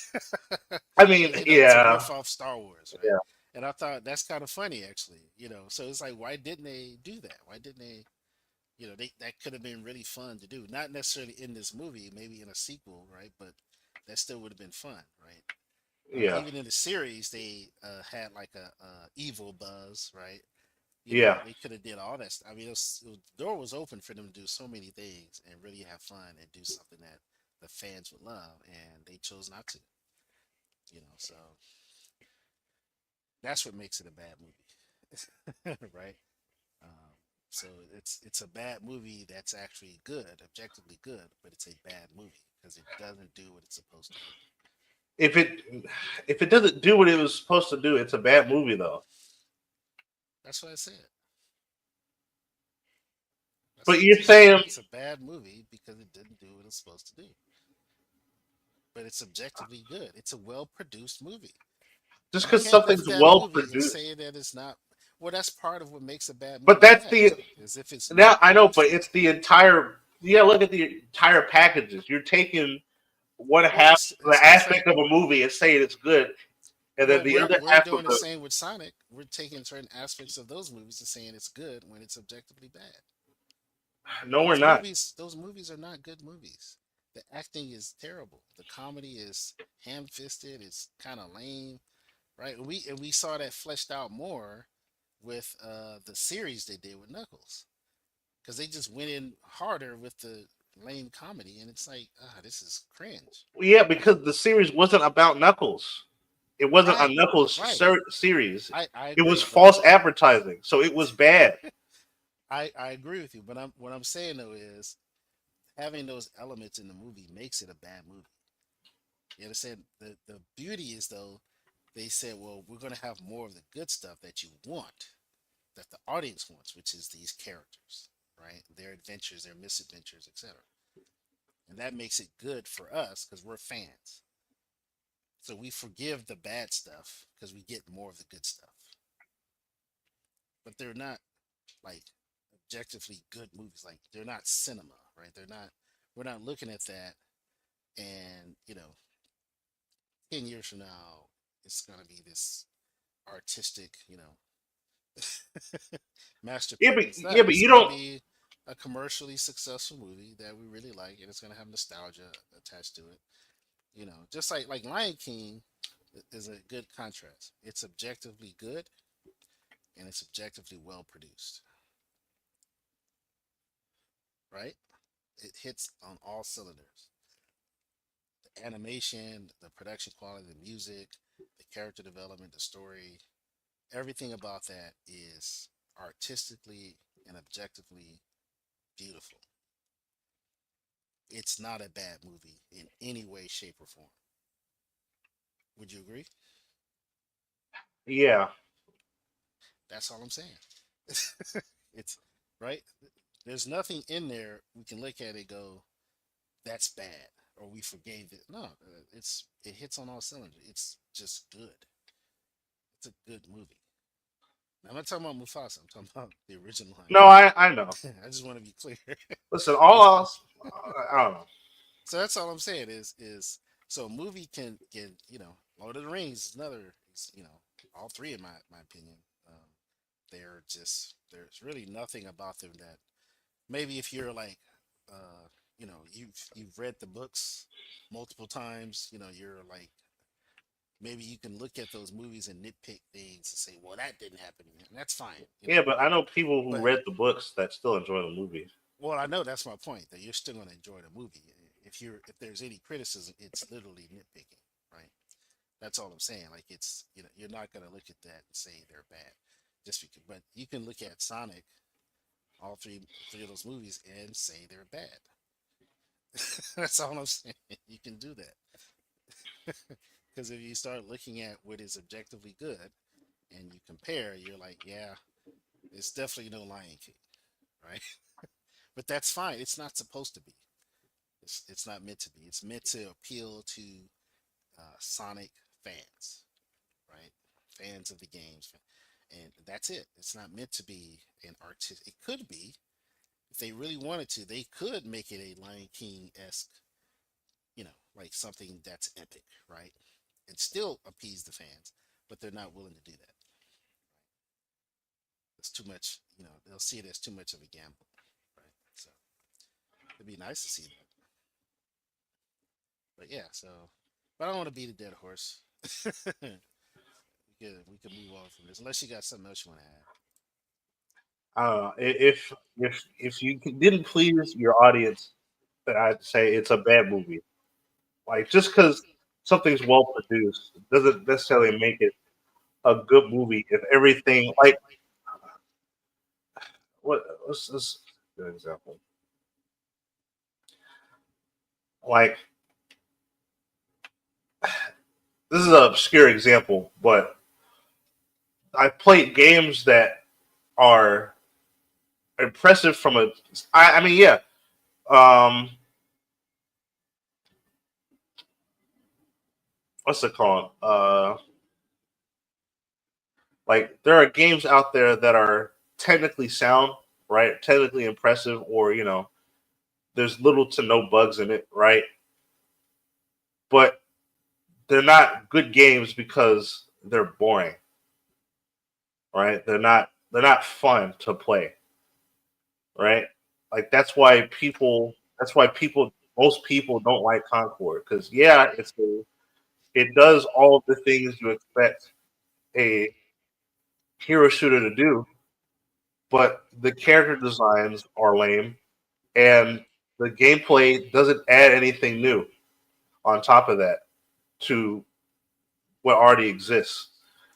I mean, To yeah, riff off Star Wars, right? yeah. And I thought that's kind of funny, actually. So it's like, why didn't they do that? Why didn't they? That could have been really fun to do. Not necessarily in this movie, maybe in a sequel, right? But that still would have been fun, right? Yeah, Even in the series, they had like a evil Buzz, right? yeah. They could have did all that. I mean, the door was open for them to do so many things and really have fun and do something that the fans would love, and they chose not to. So that's what makes it a bad movie, right? Um, so it's a bad movie that's actually good, objectively good, but it's a bad movie because it doesn't do what it's supposed to do. If it doesn't do what it was supposed to do, it's a bad movie though. That's what I said. That's But what I you're just said. saying It's a bad movie because it didn't do what it's supposed to do. But it's objectively good. It's a well produced movie. just You because can't look something's at that well movie and produced, say that it's not. Well, that's part of what makes a bad but movie that's bad, the is if it's now not I know, but produced it's well. the entire. You gotta look at the entire packages. You're taking one Well, half the it's like, aspect of a movie and saying it's good, and then well, the other we're half of doing the the. same with Sonic. We're taking certain aspects of those movies and saying it's good when it's objectively bad. No, we're Those not. movies, those movies are not good movies. The acting is terrible. The comedy is ham-fisted. It's kind of lame, right? And we saw that fleshed out more with the series they did with Knuckles, because they just went in harder with the lame comedy, and it's like, this is cringe. Yeah, because the series wasn't about Knuckles. It wasn't a Right, Knuckles right. series. I It was agree, but false advertising, so it was bad. I agree with you. But what I'm saying though is having those elements in the movie makes it a bad movie. You understand? The beauty is though, they said, well, we're going to have more of the good stuff that you want, that the audience wants, which is these characters, right? Their adventures, their misadventures, etc. And that makes it good for us because we're fans. So we forgive the bad stuff because we get more of the good stuff. But they're not like objectively good movies. Like they're not cinema, right? They're not. We're not looking at that, and 10 years from now, it's gonna be this artistic, Yeah, masterpiece. but It's yeah, not. but It's you gonna don't. be a commercially successful movie that we really like, and it's gonna have nostalgia attached to it. Just like Lion King is a good contrast. It's objectively good and it's objectively well produced, right? It hits on all cylinders. The animation, the production quality, the music, the character development, the story, everything about that is artistically and objectively beautiful. It's not a bad movie in any way, shape, or form. Would you agree? Yeah, That's all I'm saying. It's right. There's nothing in there we can look at it go, that's bad, or we forgave it. No, it hits on all cylinders. It's just good. It's a good movie. Now, I'm not talking about Mufasa. I'm talking about the original Lion no, I know. King. I just want to be clear. Listen, It's- all else, I don't know. so that's all I'm saying is so a movie can Lord of the Rings is another. All three in my opinion. They're just there's really nothing about them that maybe if you're like you've read the books multiple times, you're like maybe you can look at those movies and nitpick things and say, well, that didn't happen, and that's fine, Yeah, but I know people who but read the books that still enjoy the movie. well, I know that's my point, that you're still going to enjoy the movie. If there's any criticism, it's literally nitpicking, right? That's all I'm saying. Like it's you're not going to look at that and say they're bad just because, but you can look at Sonic, all three of those movies, and say they're bad. That's all I'm saying. You can do that. Because if you start looking at what is objectively good and you compare, you're like, yeah, it's definitely no Lion King, right? But that's fine. It's not supposed to be. It's not meant to be. It's meant to appeal to Sonic fans, right? Fans of the games, and that's it. It's not meant to be an artist. It could be if they really wanted to. They could make it a Lion King esque, like something that's epic, right? And still appease the fans, but they're not willing to do that. It's too much. They'll see it as too much of a gamble, right? So it'd be nice to see that. But yeah, but I don't want to beat a dead horse. We could move on from this unless you got something else you want to add. If you didn't please your audience, then I'd say it's a bad movie. Like just because something's well produced doesn't necessarily make it a good movie. If everything like what's this good example? Like this is an obscure example, but I played games that are impressive from a. I mean, yeah. Um, what's it called? Like there are games out there that are technically sound, right? Technically impressive, or there's little to no bugs in it, right? But they're not good games because they're boring, right? They're not fun to play, right? Like that's why most people don't like Concord because yeah, it does all of the things you expect a hero shooter to do, but the character designs are lame and the gameplay doesn't add anything new on top of that to what already exists.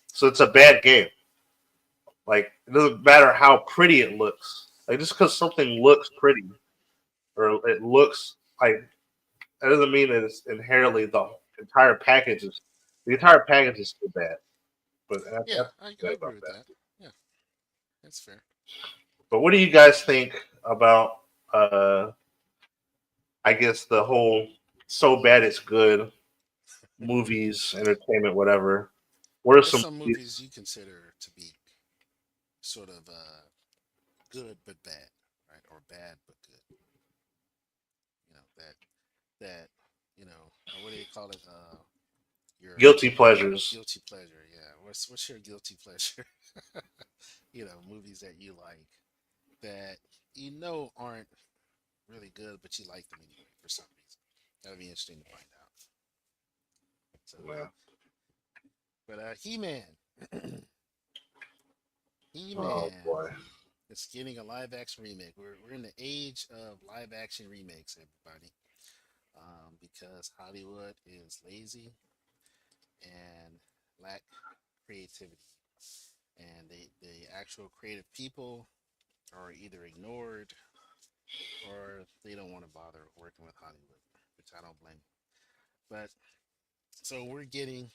So it's a bad game. Like it doesn't matter how pretty it looks. Like just because something looks pretty or it looks like that doesn't mean that it's inherently entire package is the entire package is still bad. But Yeah, that's I good agree about with that. that. Yeah, that's fair. But what do you guys think about uh I guess the whole so bad it's good movies, entertainment, whatever. What are What's some some movies movies? you consider to be sort of good but bad, right? Or bad but good? That what do you call it? Your Guilty pleasures. guilty pleasure. Yeah. What's your guilty pleasure? Movies that you like that aren't really good, but you like them anyway for some reason. That'll be interesting to find out. So, Yeah. but He Man, He Oh Man, boy. it's getting a live action remake. We're in the age of live action remakes, everybody, because Hollywood is lazy and lack creativity, and the actual creative people are either ignored or they don't want to bother working with Hollywood, which I don't blame. But so we're getting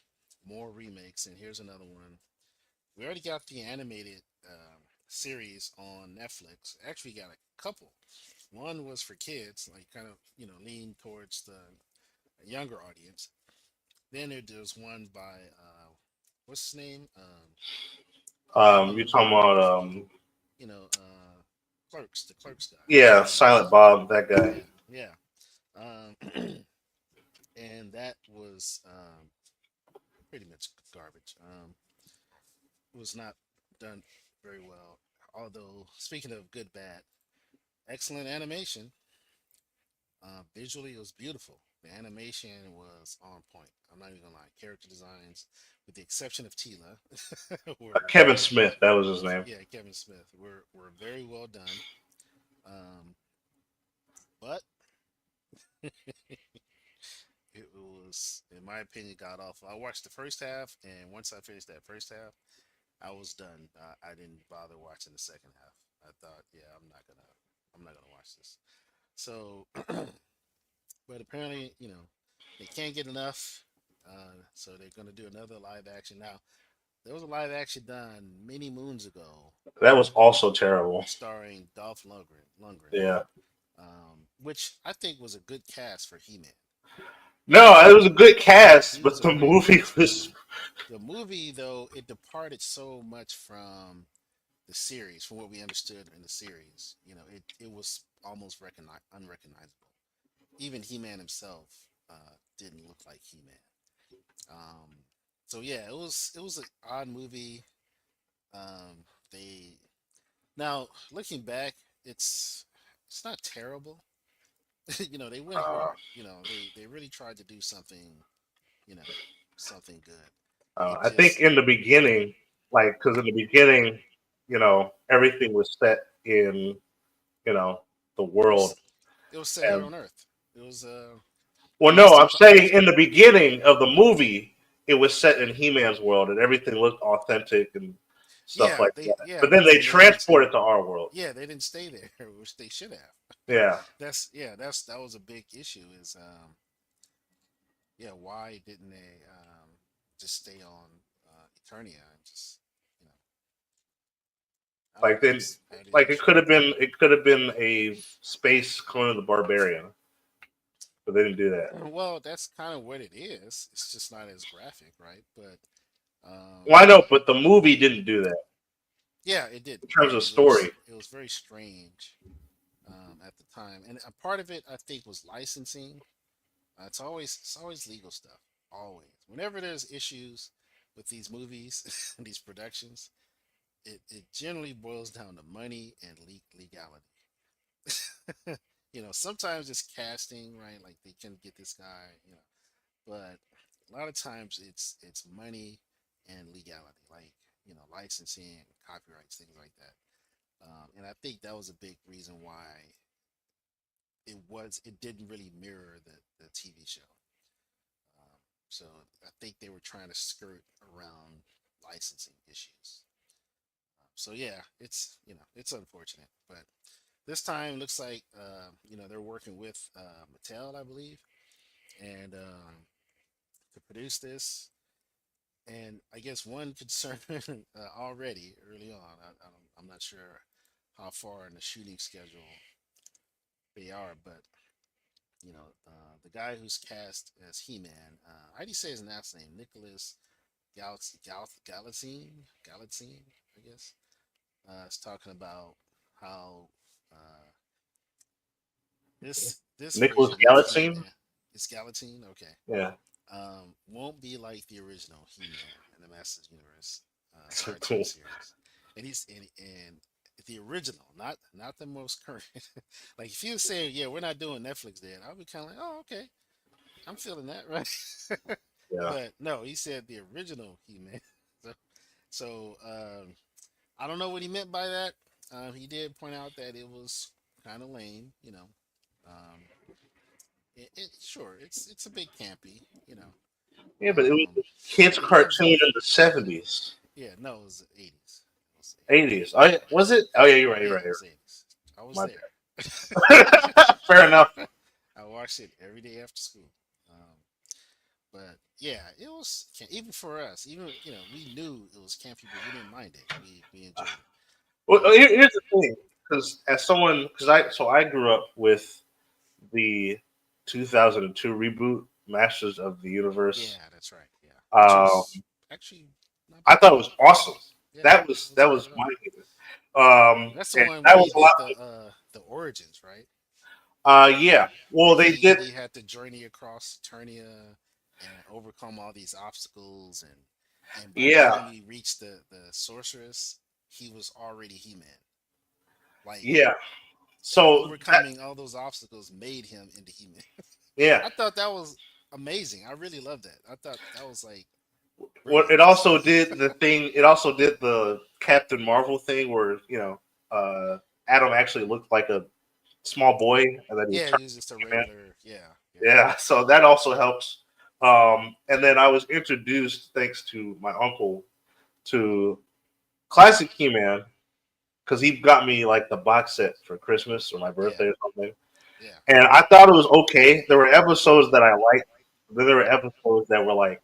more remakes, and here's another one. We already got the animated series on Netflix. Actually, got a couple. One was for kids, like kind of lean towards the younger audience. Then there's one by what's his name? The one You're who talking about Clerks, the Clerks guy. yeah, Silent Bob, that guy. Yeah, yeah. Um, and that was pretty much garbage. It was not done very well. Although, speaking of good, bad, excellent animation. Visually, it was beautiful. The animation was on point. I'm not even gonna lie. Character designs, with the exception of Tila, were Kevin Smith, that was his name. yeah, Kevin Smith, were very well done. Um, but it was, in my opinion, god awful. I watched the first half, and once I finished that first half, I was done. I didn't bother watching the second half. I thought, yeah, I'm not gonna watch this. So, but apparently, they can't get enough. So they're going to do another live action. Now, there was a live action done many moons ago, That was also terrible. starring Dolph Lundgren. Lundgren, Yeah. which I think was a good cast for He Man. No, it was a good cast, He but was a the great movie cast. was. The movie, though, it departed so much from the series, from what we understood in the series. It was almost unrecognizable. Even He Man himself didn't look like He Man. Um, so yeah, it was an odd movie. They Now looking back, it's not terrible. They went Uh, hard. They really tried to do something. You know, something good. It I think just in the beginning, like, because in the beginning, everything was set in, you know, the it world. was it was set here And on Earth. It was well, it was no, to I'm t- saying in the beginning of the movie, it was set in He-Man's world, and everything looked authentic and stuff yeah like they that. yeah But then but they then they didn't transported to our world. yeah they didn't stay there, which they should have. Yeah, That was a big issue. Is Yeah, why didn't they just stay on Eternia and just you know I don't like know, then, just added like issue after it could have been a space Conan the Barbarian, but they didn't do that. issue. Well, that's kind of what it is. It's just not as graphic, right? But Well, um, I know, but the movie didn't do that yeah, it did. in terms of It was story. it was very strange at the time, and a part of it I think was licensing. It's always legal stuff. Always, whenever there's issues with these movies, these productions, it generally boils down to money and legality. Sometimes it's casting, right? Like they can get this guy, but a lot of times it's money and legality, like licensing, copyrights, things like that. And I think that was a big reason why it didn't really mirror the TV show. Um, so I think they were trying to skirt around licensing issues. So yeah, it's unfortunate, but this time looks like they're working with Mattel, I believe, and to produce this. And I guess one concern already early on, I'm not sure how far in the shooting schedule they are, but the guy who's cast as He-Man, how do you say his last name? Nicholas Galatzine, I guess. Is talking about how uh, this Nicholas version of Galitzine. He-Man is Galatine. Okay, Yeah. won't be like the original He-Man in the Masters Universe So cartoon cool. series, and and the original, not the most current. Like if you say, yeah, we're not doing Netflix, then I'll be kind of like, oh, okay, I'm feeling that, right? Yeah. But no, he said the original He-Man. So, so I don't know what he meant by that. He did point out that it was kind of lame. Um, sure, it's a bit campy. Yeah, but it was Um, a kids' in terms cartoon of in the 70s, yeah, no, it was the 80s. It was the 80s. 80s. Oh, yeah. Was it? Oh, yeah, you're right. You're Yeah, right. it was the 80s. I was My there. bad. Fair enough. I watched it every day after school. But yeah, it was even for us. Even we knew it was campy, but we didn't mind it. We enjoyed it. Well, Um, here's the thing, because as someone, I grew up with the 2002 reboot, Masters of the Universe. yeah, that's right. Yeah, which Um, was actually not I bad. thought it was awesome. Yeah, That it was wasn't that bad was at my all. favorite. That's the And one that where was he a lot. did the origins, right? Yeah. Where Well, they he did. he had to journey across Eternia and overcome all these obstacles, and by the Yeah. time he reached the sorceress, he was already He Man. Like Yeah. So that. overcoming all those obstacles made him into He Man. Yeah. I thought that was amazing. I really loved that. I thought that was like Well, brilliant. it also did the thing. It also did the Captain Marvel thing where Adam actually looked like a small boy, and then he Yeah, turned he was just a into man. regular. Yeah, yeah, Yeah, so that also helps. And then I was introduced, thanks to my uncle, to classic He-Man because he got me like the box set for Christmas or my yeah, birthday or something. yeah. And I thought it was okay. There were episodes that I liked, but then there were episodes that were like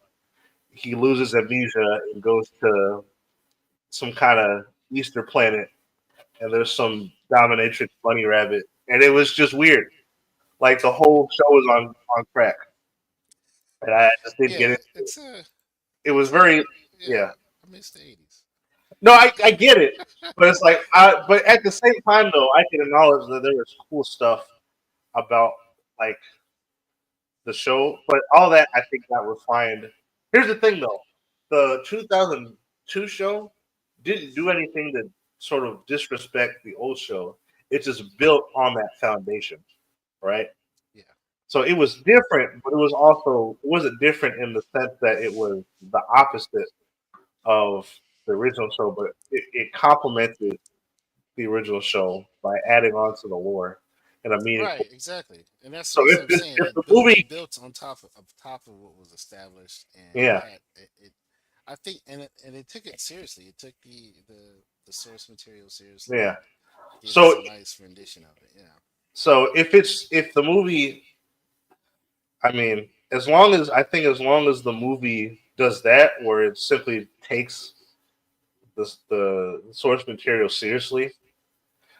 he loses amnesia and goes to some kind of Easter planet, and there's some dominatrix bunny rabbit, and it was just weird. Like the whole show was on crack, and I just didn't get Yeah, it. it's a It was it's a very yeah. yeah. I miss the '80s. No, I get it, but it's like but at the same time though, I can acknowledge that there was cool stuff about like the show, but all that I think got refined. Here's the thing though, the 2002 show didn't do anything to sort of disrespect the old show. It just built on that foundation, right? Yeah, So it was different, but it wasn't different in the sense that it was the opposite of the original show, but it complemented the original show by adding on to the lore in a right, meaningful. exactly. And So that's what I'm saying. if the movie, It built on top of what was established, and yeah, it. I think, and it took it seriously. It took the source material seriously, yeah. and gave us So a nice rendition of it. Yeah, if the movie, I mean, as long as the movie does that, where it simply takes the source material seriously,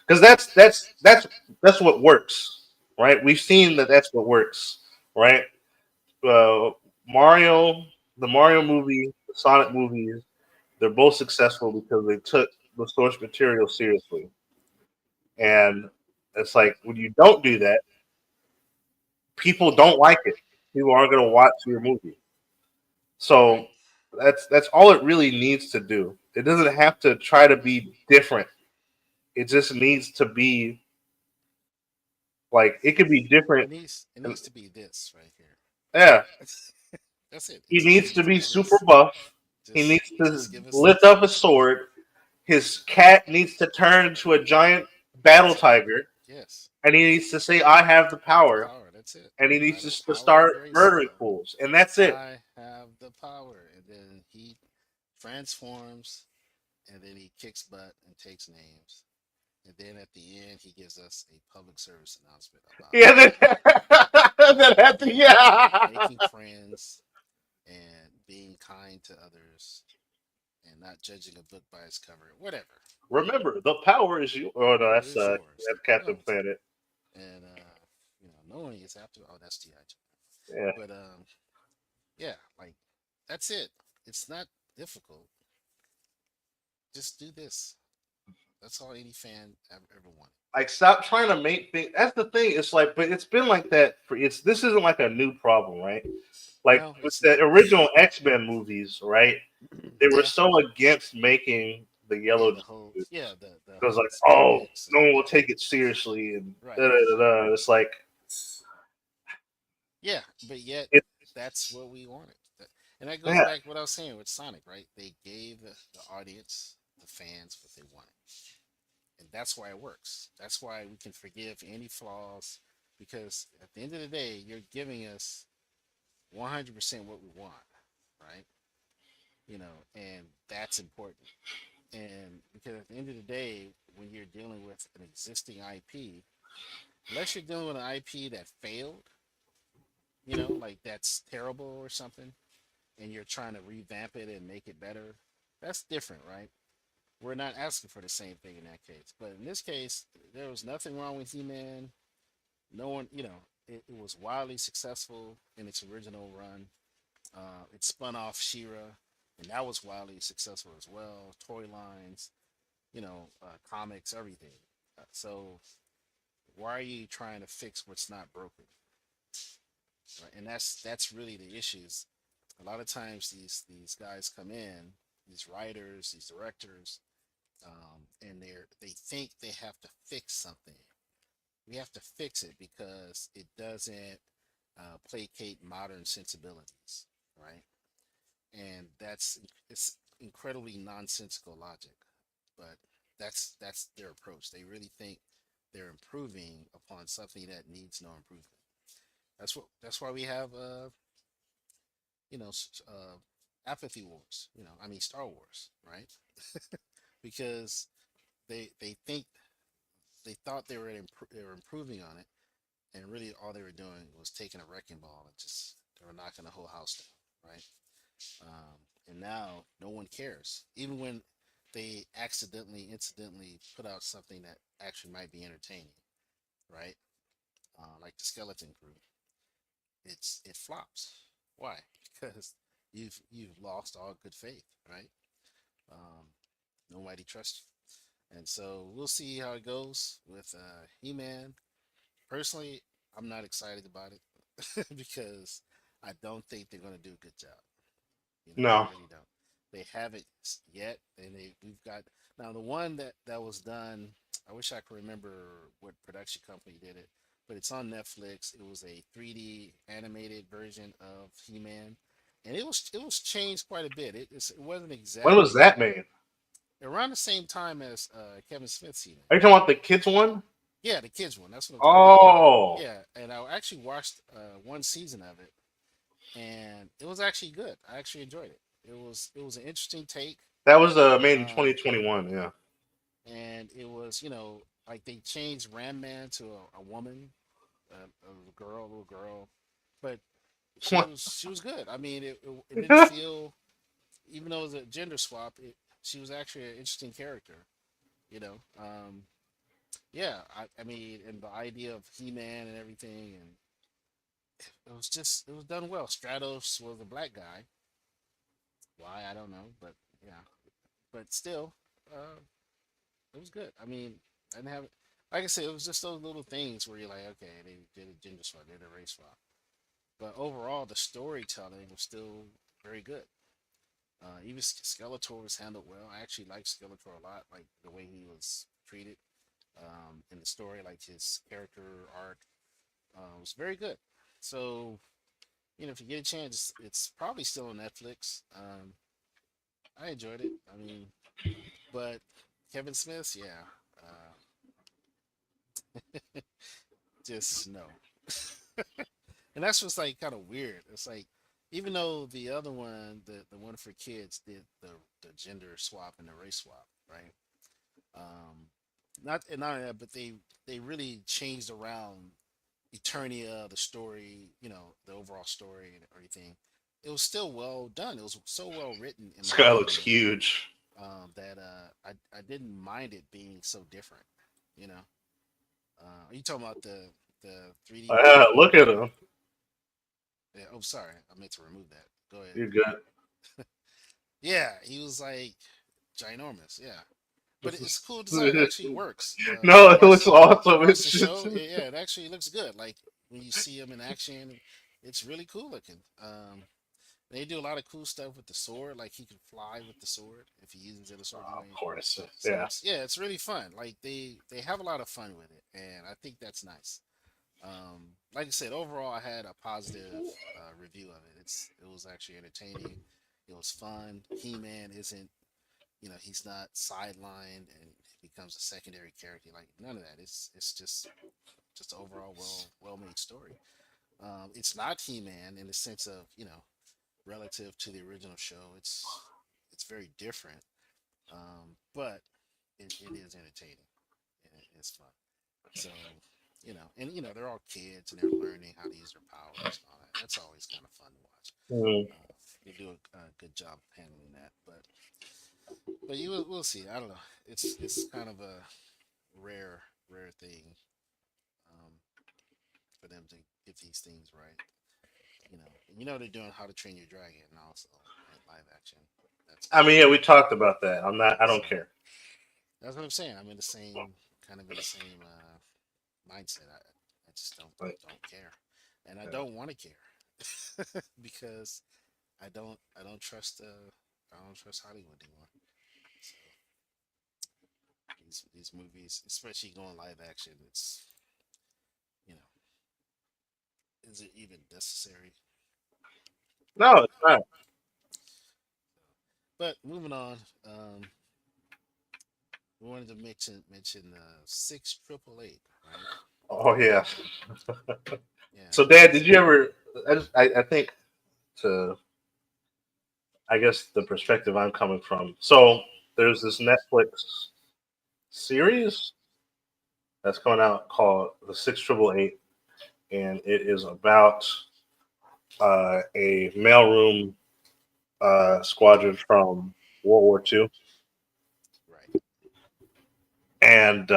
because that's what works, right? We've seen that that's what works, right? Uh, Mario, the Mario movie, the Sonic movies, they're both successful because they took the source material seriously. And it's like when you don't do that, people don't like it. People aren't going to watch your movie. So right. that's all it really needs to do. It doesn't have to try to be different. It just needs to be like it could be different. It And needs to be this right here. yeah, That's it. It he just needs to needs to be be super this. buff. He needs to Just give us lift this. up a sword. His cat needs to turn into a giant battle tiger, Yes, and he needs to say, "I have the the power," power. That's it. and he needs By the to power of start murdering Grayskull, fools, and that's it. I have the power. And then he transforms, and then he kicks butt and takes names. And then at the end, he gives us a public service announcement about Yeah, that had to, you know yeah. making friends and being kind to others and not judging a book by its cover. Whatever. Remember, the power is you. Oh no, Power is yours. that's Captain No, Planet. and no one is after. Oh, that's Ti. Yeah, But yeah, like that's it. It's not difficult. Just do this. That's all any fan ever wanted. like stop trying to make things. That's the thing. It's like, but it's been like that for. It's this isn't like a new problem, right? Like No, with it's the not. original X Men movies, right? They were Yeah, so against making the yeah. yellow The whole juice the because, like, hot oh, mix no and one will yeah, take it seriously, and right. da da da da. It's like Yeah, but yet it, that's what we wanted. And that goes yeah, back to what I was saying with Sonic, right? They gave the audience, the fans, what they wanted. And that's why it works. That's why we can forgive any flaws because at the end of the day, you're giving us 100% what we want, right? And that's important. And because at the end of the day, when you're dealing with an existing IP, unless you're dealing with an IP that failed, like that's terrible or something, and you're trying to revamp it and make it better, that's different, right? We're not asking for the same thing in that case. But in this case, there was nothing wrong with He-Man. No one, it was wildly successful in its original run. It spun off She-Ra, and that was wildly successful as well. Toy lines, comics, everything. So why are you trying to fix what's not broken? Right? And that's really the issues. A lot of times these guys come in, these writers, these directors, and they think they have to fix something. We have to fix it because it doesn't placate modern sensibilities, right? And it's incredibly nonsensical logic, but that's their approach. They really think they're improving upon something that needs no improvement. That's why we have you know apathy wars. I mean Star Wars, right? Because they think they thought they were improving on it, and really all they were doing was taking a wrecking ball and just they were knocking the whole house down, right? and now no one cares, even when they incidentally put out something that actually might be entertaining, right? Like the Skeleton Crew, it flops. Why? Because you've lost all good faith, right? Um, Nobody trusts you, and so we'll see how it goes with He-Man. Personally, I'm not excited about it because I don't think they're going to do a good job. I No, really don't. They haven't yet, and we've got now the one that was done. I wish I could remember what production company did it, but it's on Netflix. It was a 3D animated version of He-Man, and it was changed quite a bit. It wasn't when was exactly that made? around the same time as Kevin Smith's He-Man. Are you talking about the kids one? Yeah, the kids one. That's what I'm talking about. Oh, Yeah, and I actually watched one season of it, and it was actually good. I actually enjoyed it. It was an interesting take, that was made in um, 2021. Yeah. and it was like they changed Ram Man to a woman, a little girl, but she was good. I mean, it didn't feel, even though it was a gender swap, she was actually an interesting character. You know, yeah. I mean, and the idea of He Man and everything, and it was done well. Stratos was a black guy. Why, I don't know, but yeah, but still, uh, it was good. I mean, I didn't have, like I said, it was just those little things where you're like, okay, they did a gender swap, they did a race swap, but overall, the storytelling was still very good. Even Skeletor was handled well. I actually liked Skeletor a lot, like the way he was treated in the story, like his character arc was very good. So, if you get a chance, it's probably still on Netflix. I enjoyed it. I mean, but Kevin Smith, yeah, just no. And that's what's like kind of weird. It's like even though the other one, the one for kids, did the gender swap and the race swap, right? Not only that, but they really changed around Eternia, the story, the overall story and everything. It was still well done. It was so well written, in This my guy looks opinion, huge. that I didn't mind it being so different. You know, are you talking about the 3D version? Look at him. Yeah. Oh, sorry, I meant to remove that. Go ahead. You're good. Yeah, he was like ginormous. Yeah, but This it's cool is design. It actually works. If no, you it looks awesome. watch It's the just show, yeah, it actually looks good. Like when you see him in action, it's really cool looking. They do a lot of cool stuff with the sword. Like he can fly with the sword if he uses it a certain of way. course. So Yeah. it's really fun. Like they have a lot of fun with it, and I think that's nice. Like I said, overall, I had a positive review of it. It was actually entertaining. It was fun. He Man isn't, he's not sidelined and becomes a secondary character. Like none of that. It's just an overall well made story. It's not He Man in the sense of relative to the original show. It's very different, but it is entertaining and it's fun. So, they're all kids and they're learning how to use their powers and all that. That's always kind of fun to watch. Mm. They do a good job of handling that, but we'll see. I don't know. It's kind of a rare thing um, for them to get these things right. They're doing How to Train Your Dragon also, right? Live action. That's I coming mean, out. yeah, we talked about that. I'm not. I don't So care. that's what I'm saying. I'm in the same kind of in the same mindset. I just Like, don't care, and I yeah. don't want to care because I don't trust Hollywood anymore. So these movies, especially going live action, it's you know is it even necessary? No, it's not. But moving on, we wanted to mention 6 888, right? Oh yeah. Yeah, So, Dad, did so you ever? I think to I guess the perspective I'm coming from. So there's this Netflix series that's coming out called The 6888, and it is about a mailroom squadron from World War II, Right. and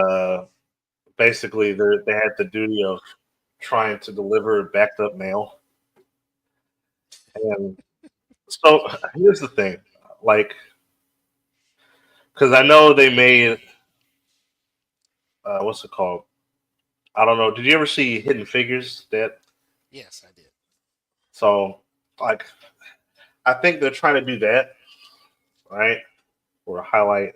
basically they had the duty of trying to deliver backed up mail. And so here's the thing, like, because I know they made what's it called? I don't know. Did you ever see Hidden Figures? That Yes, I did. so like I think they're trying to do that, right? Or highlight,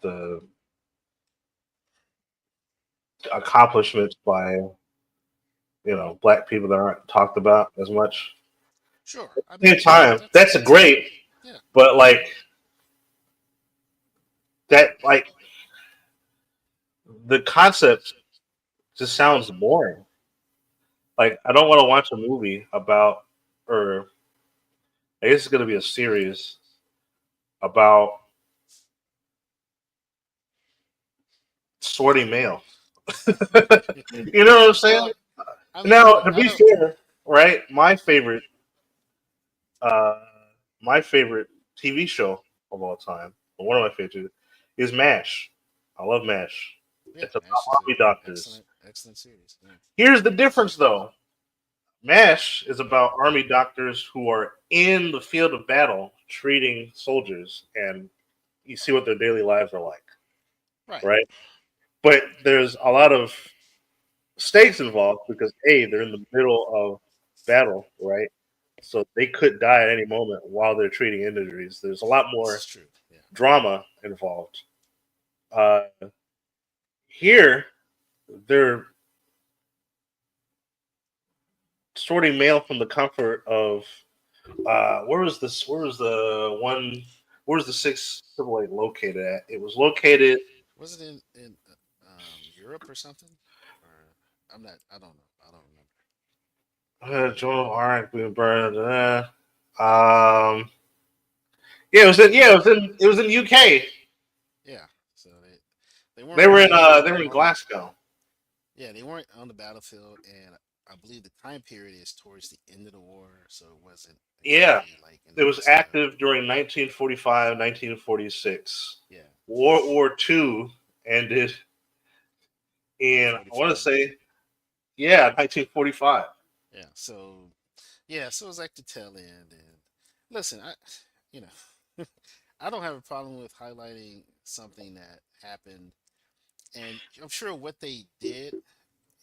the accomplishments by black people that aren't talked about as much. Sure. I Same mean, time, that's a that's fine. great, Yeah. but like like the concept just sounds boring. Like I don't want to watch a movie about, or I guess it's going to be a series about sorting mail. You know what I'm saying? Well, I Now, mean, to I be don't. fair, right? Uh, my favorite TV show of all time, or one of my favorites, is MASH. I love MASH. Yeah, It's about Ash is army a doctors. excellent, excellent series. Yeah. Here's the difference, though. MASH is about army doctors who are in the field of battle treating soldiers, and you see what their daily lives are like, Right. right? But there's a lot of stakes involved because A, they're in the middle of battle, right? So they could die at any moment while they're treating injuries. There's a lot This more is true. Yeah. drama involved. Uh, Here, they're sorting mail from the comfort of where was this? Where was the one? Where was the 688 located at? It was located. Was it in Europe or something? Or I'm not. I don't know. I don't remember. Joan of Arc being burned. Yeah, it was in UK. Yeah. So they They weren't were in really they were in on the. Glasgow. Yeah, they weren't on the battlefield, and I believe the time period is towards the end of the war, so it wasn't Yeah, exactly like in the it was midst of. active during 1945, 1946. Yeah. World War II ended In in, I want to 45. say, yeah, 1945. Yeah. So yeah, so it's like the tail end. And listen, you know, I don't have a problem with highlighting something that happened, and I'm sure what they did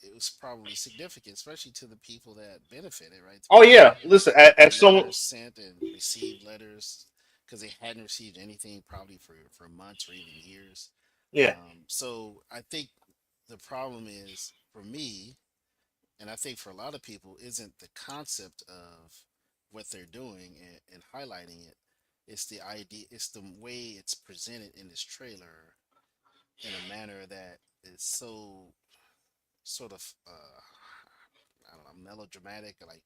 it was probably significant, especially to the people that benefited, right? The Oh people yeah, that listen, got their as someone, letters sent and received letters because they hadn't received anything probably for months or even years. yeah, So I think the problem is for me, and I think for a lot of people, isn't the concept of what they're doing and highlighting it. It's the idea. It's the way it's presented in this trailer in a manner that is so sort of I don't know melodramatic. Like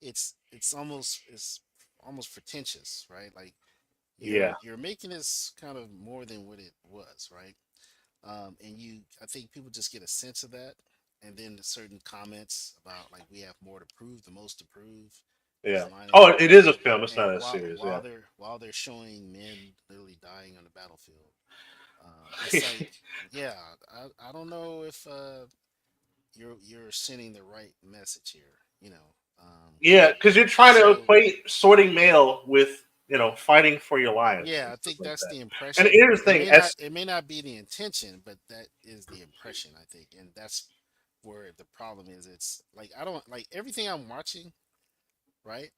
it's almost pretentious, right? Like yeah, you're making this kind of more than what it was, right? And I think people just get a sense of that, and then the certain comments about like we have more to prove, the most to prove, is yeah. lining Oh, up, it is a film. It's and not a series. Yeah. while they're showing men literally dying on the battlefield, it's like, yeah, I don't know if you're sending the right message here, you know. Yeah, because you're trying to So equate sorting mail with fighting for your lives yeah, and I stuff think like that's that. the And impression. here's the thing, as It may not be the intention, but that is the impression, I think, and that's where the problem is. It's like I don't like everything I'm watching, right?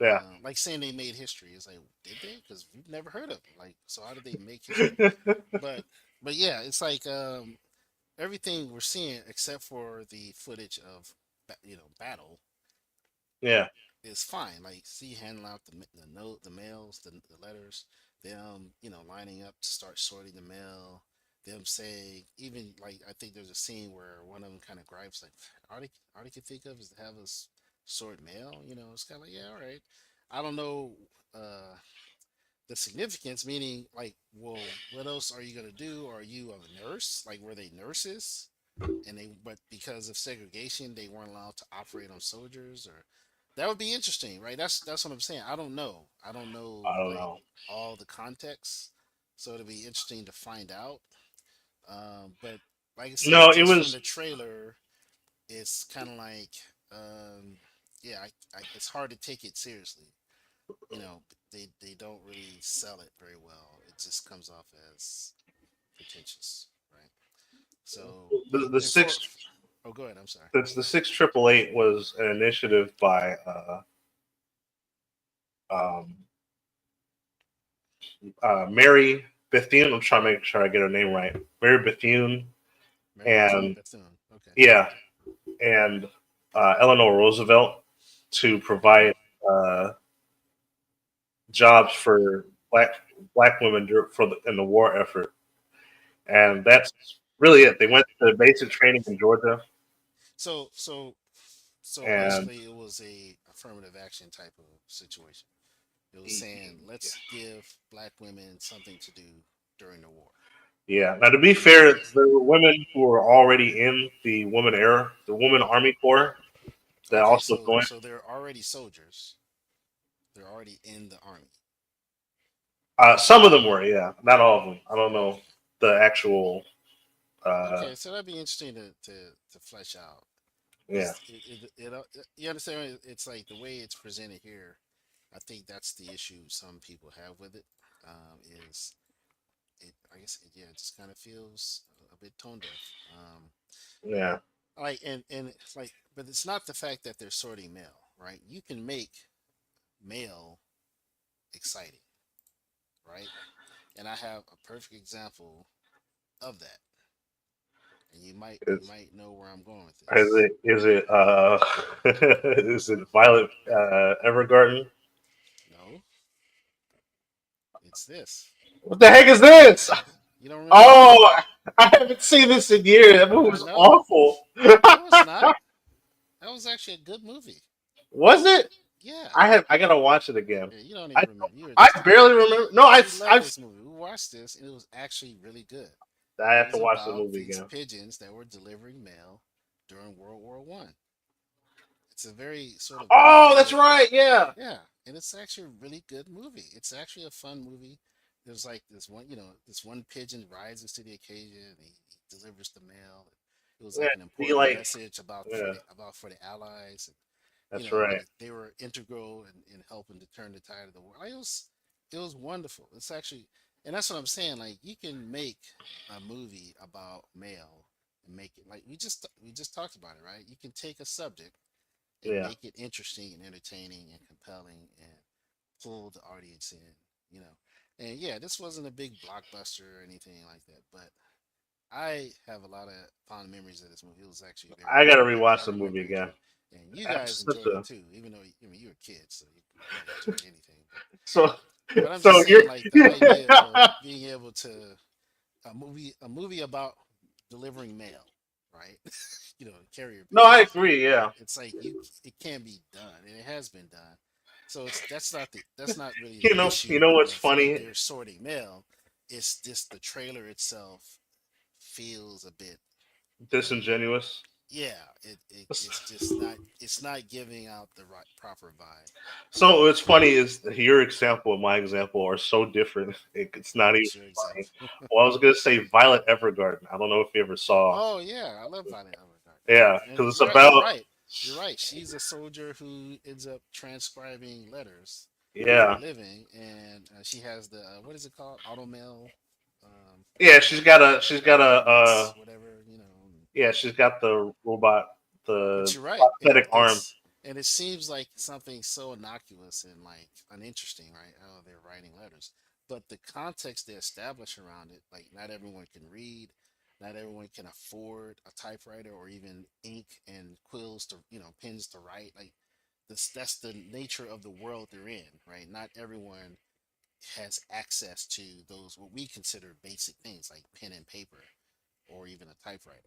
yeah, Like saying they made history. It's like did they? Because we've never heard of them. Like so, how did they make history? But but yeah, it's like everything we're seeing except for the footage of battle yeah, is fine. Like see handing out the note, the mails, the letters, them lining up to start sorting the mail. Them saying even like I think there's a scene where one of them kind of gripes like all they can think of is to have us sort mail. It's kind of like yeah, all right. I don't know the significance, meaning like, well, what else are you gonna do? Are you a nurse? Like were they nurses? And they but because of segregation they weren't allowed to operate on soldiers or That would be interesting, right? That's what I'm saying. I don't know. I don't know I don't like know. all the context, so it'll be interesting to find out. But like I said, No, it just from was the trailer, it's kind of like, um, yeah, it's hard to take it seriously. You know, they don't really sell it very well. It just comes off as pretentious, right? So, the and for six. oh, go ahead. I'm sorry. The 688 was an initiative by um, Mary Bethune. I'm trying to make sure I get her name right. Mary Bethune, Mary and Bethune. Okay. yeah, and Eleanor Roosevelt to Okay. provide uh, jobs for black women for in the war effort, and that's really it. They went to basic training in Georgia, So so so and basically, it was a affirmative action type of situation. It was saying, let's give black women something to do during the war. yeah. Now, to be fair, there were women who were already in the woman Army Corps that Okay, also so joined. so they're already soldiers. They're already in the army. Some of them were, yeah, not all of them. I don't know Okay. the actual. Uh, Okay, so that'd be interesting to flesh out. yeah, Because you understand, right? It's like the way it's presented here. I think that's the issue some people have with it. Is it? I guess yeah, it just kind of feels a bit tone deaf. yeah, Like and it's like, but it's not the fact that they're sorting mail, right? You can make mail exciting, right? And I have a perfect example of that, and you it's, might know where I'm going with is this. it is it Violet Evergarden? No, it's this. What the heck is this? You don't remember that movie? Oh, I haven't seen this in years. That movie I was know. awful. No, it's not. That was actually a good movie. Was it? Yeah. I gotta watch it again. Yeah, you don't I even remember. You were I just a kid. barely remember. No, You love I've this movie. We watched this, and it was actually really good. I It have to was watch the about movie these again. pigeons that were delivering mail during World War I. It's a very sort of Oh, that's grounded, right. Yeah, yeah, and it's actually a really good movie. It's actually a fun movie. There's like this one pigeon rises to the occasion. And he delivers the mail. It was yeah. like an Be important like, message yeah, about for the Allies. And, that's right. they were integral in helping to turn the tide of the war. Like, it was wonderful. It's actually, and that's what I'm saying. Like, you can make a movie about mail and make it like we just talked about it, right? You can take a subject and Yeah. make it interesting and entertaining and compelling and pull the audience in, you know. And yeah, this wasn't a big blockbuster or anything like that, but I have a lot of fond memories of this movie. It was actually very I gotta good. I rewatch the movie remember again. enjoying it. And you guys That's such enjoyed it a too, even though you were kids, so you probably enjoyed anything. so But I'm just so saying, you're. like the idea of being able to a movie about delivering mail, right? Carrier No, I pigeons. agree. Yeah. It's like it can be done, and it has been done. So that's not really the You issue know what's of funny? their sorting mail. It's just the trailer itself feels a bit, Disingenuous. yeah. It's not giving out the right proper vibe. So what's funny is that your example and my example are so different. It's not even What's your funny. example? Well, I was gonna say Violet Evergarden. I don't know if you ever saw. Oh yeah, I love Violet Evergarden. Yeah, And because it's you're right. You're about. right. You're right. She's a soldier who ends up transcribing letters for a Yeah, living, and she has the what is it called? Automail, yeah. She's got a. units, whatever. Yeah, she's got the robot, But the you're right. prosthetic arm. And it seems like something so innocuous and like uninteresting, right? Oh, they're writing letters, but the context they establish around it, like not everyone can read, not everyone can afford a typewriter or even ink and quills to, pens to write. Like that's the nature of the world they're in, right? Not everyone has access to those what we consider basic things like pen and paper or even a typewriter.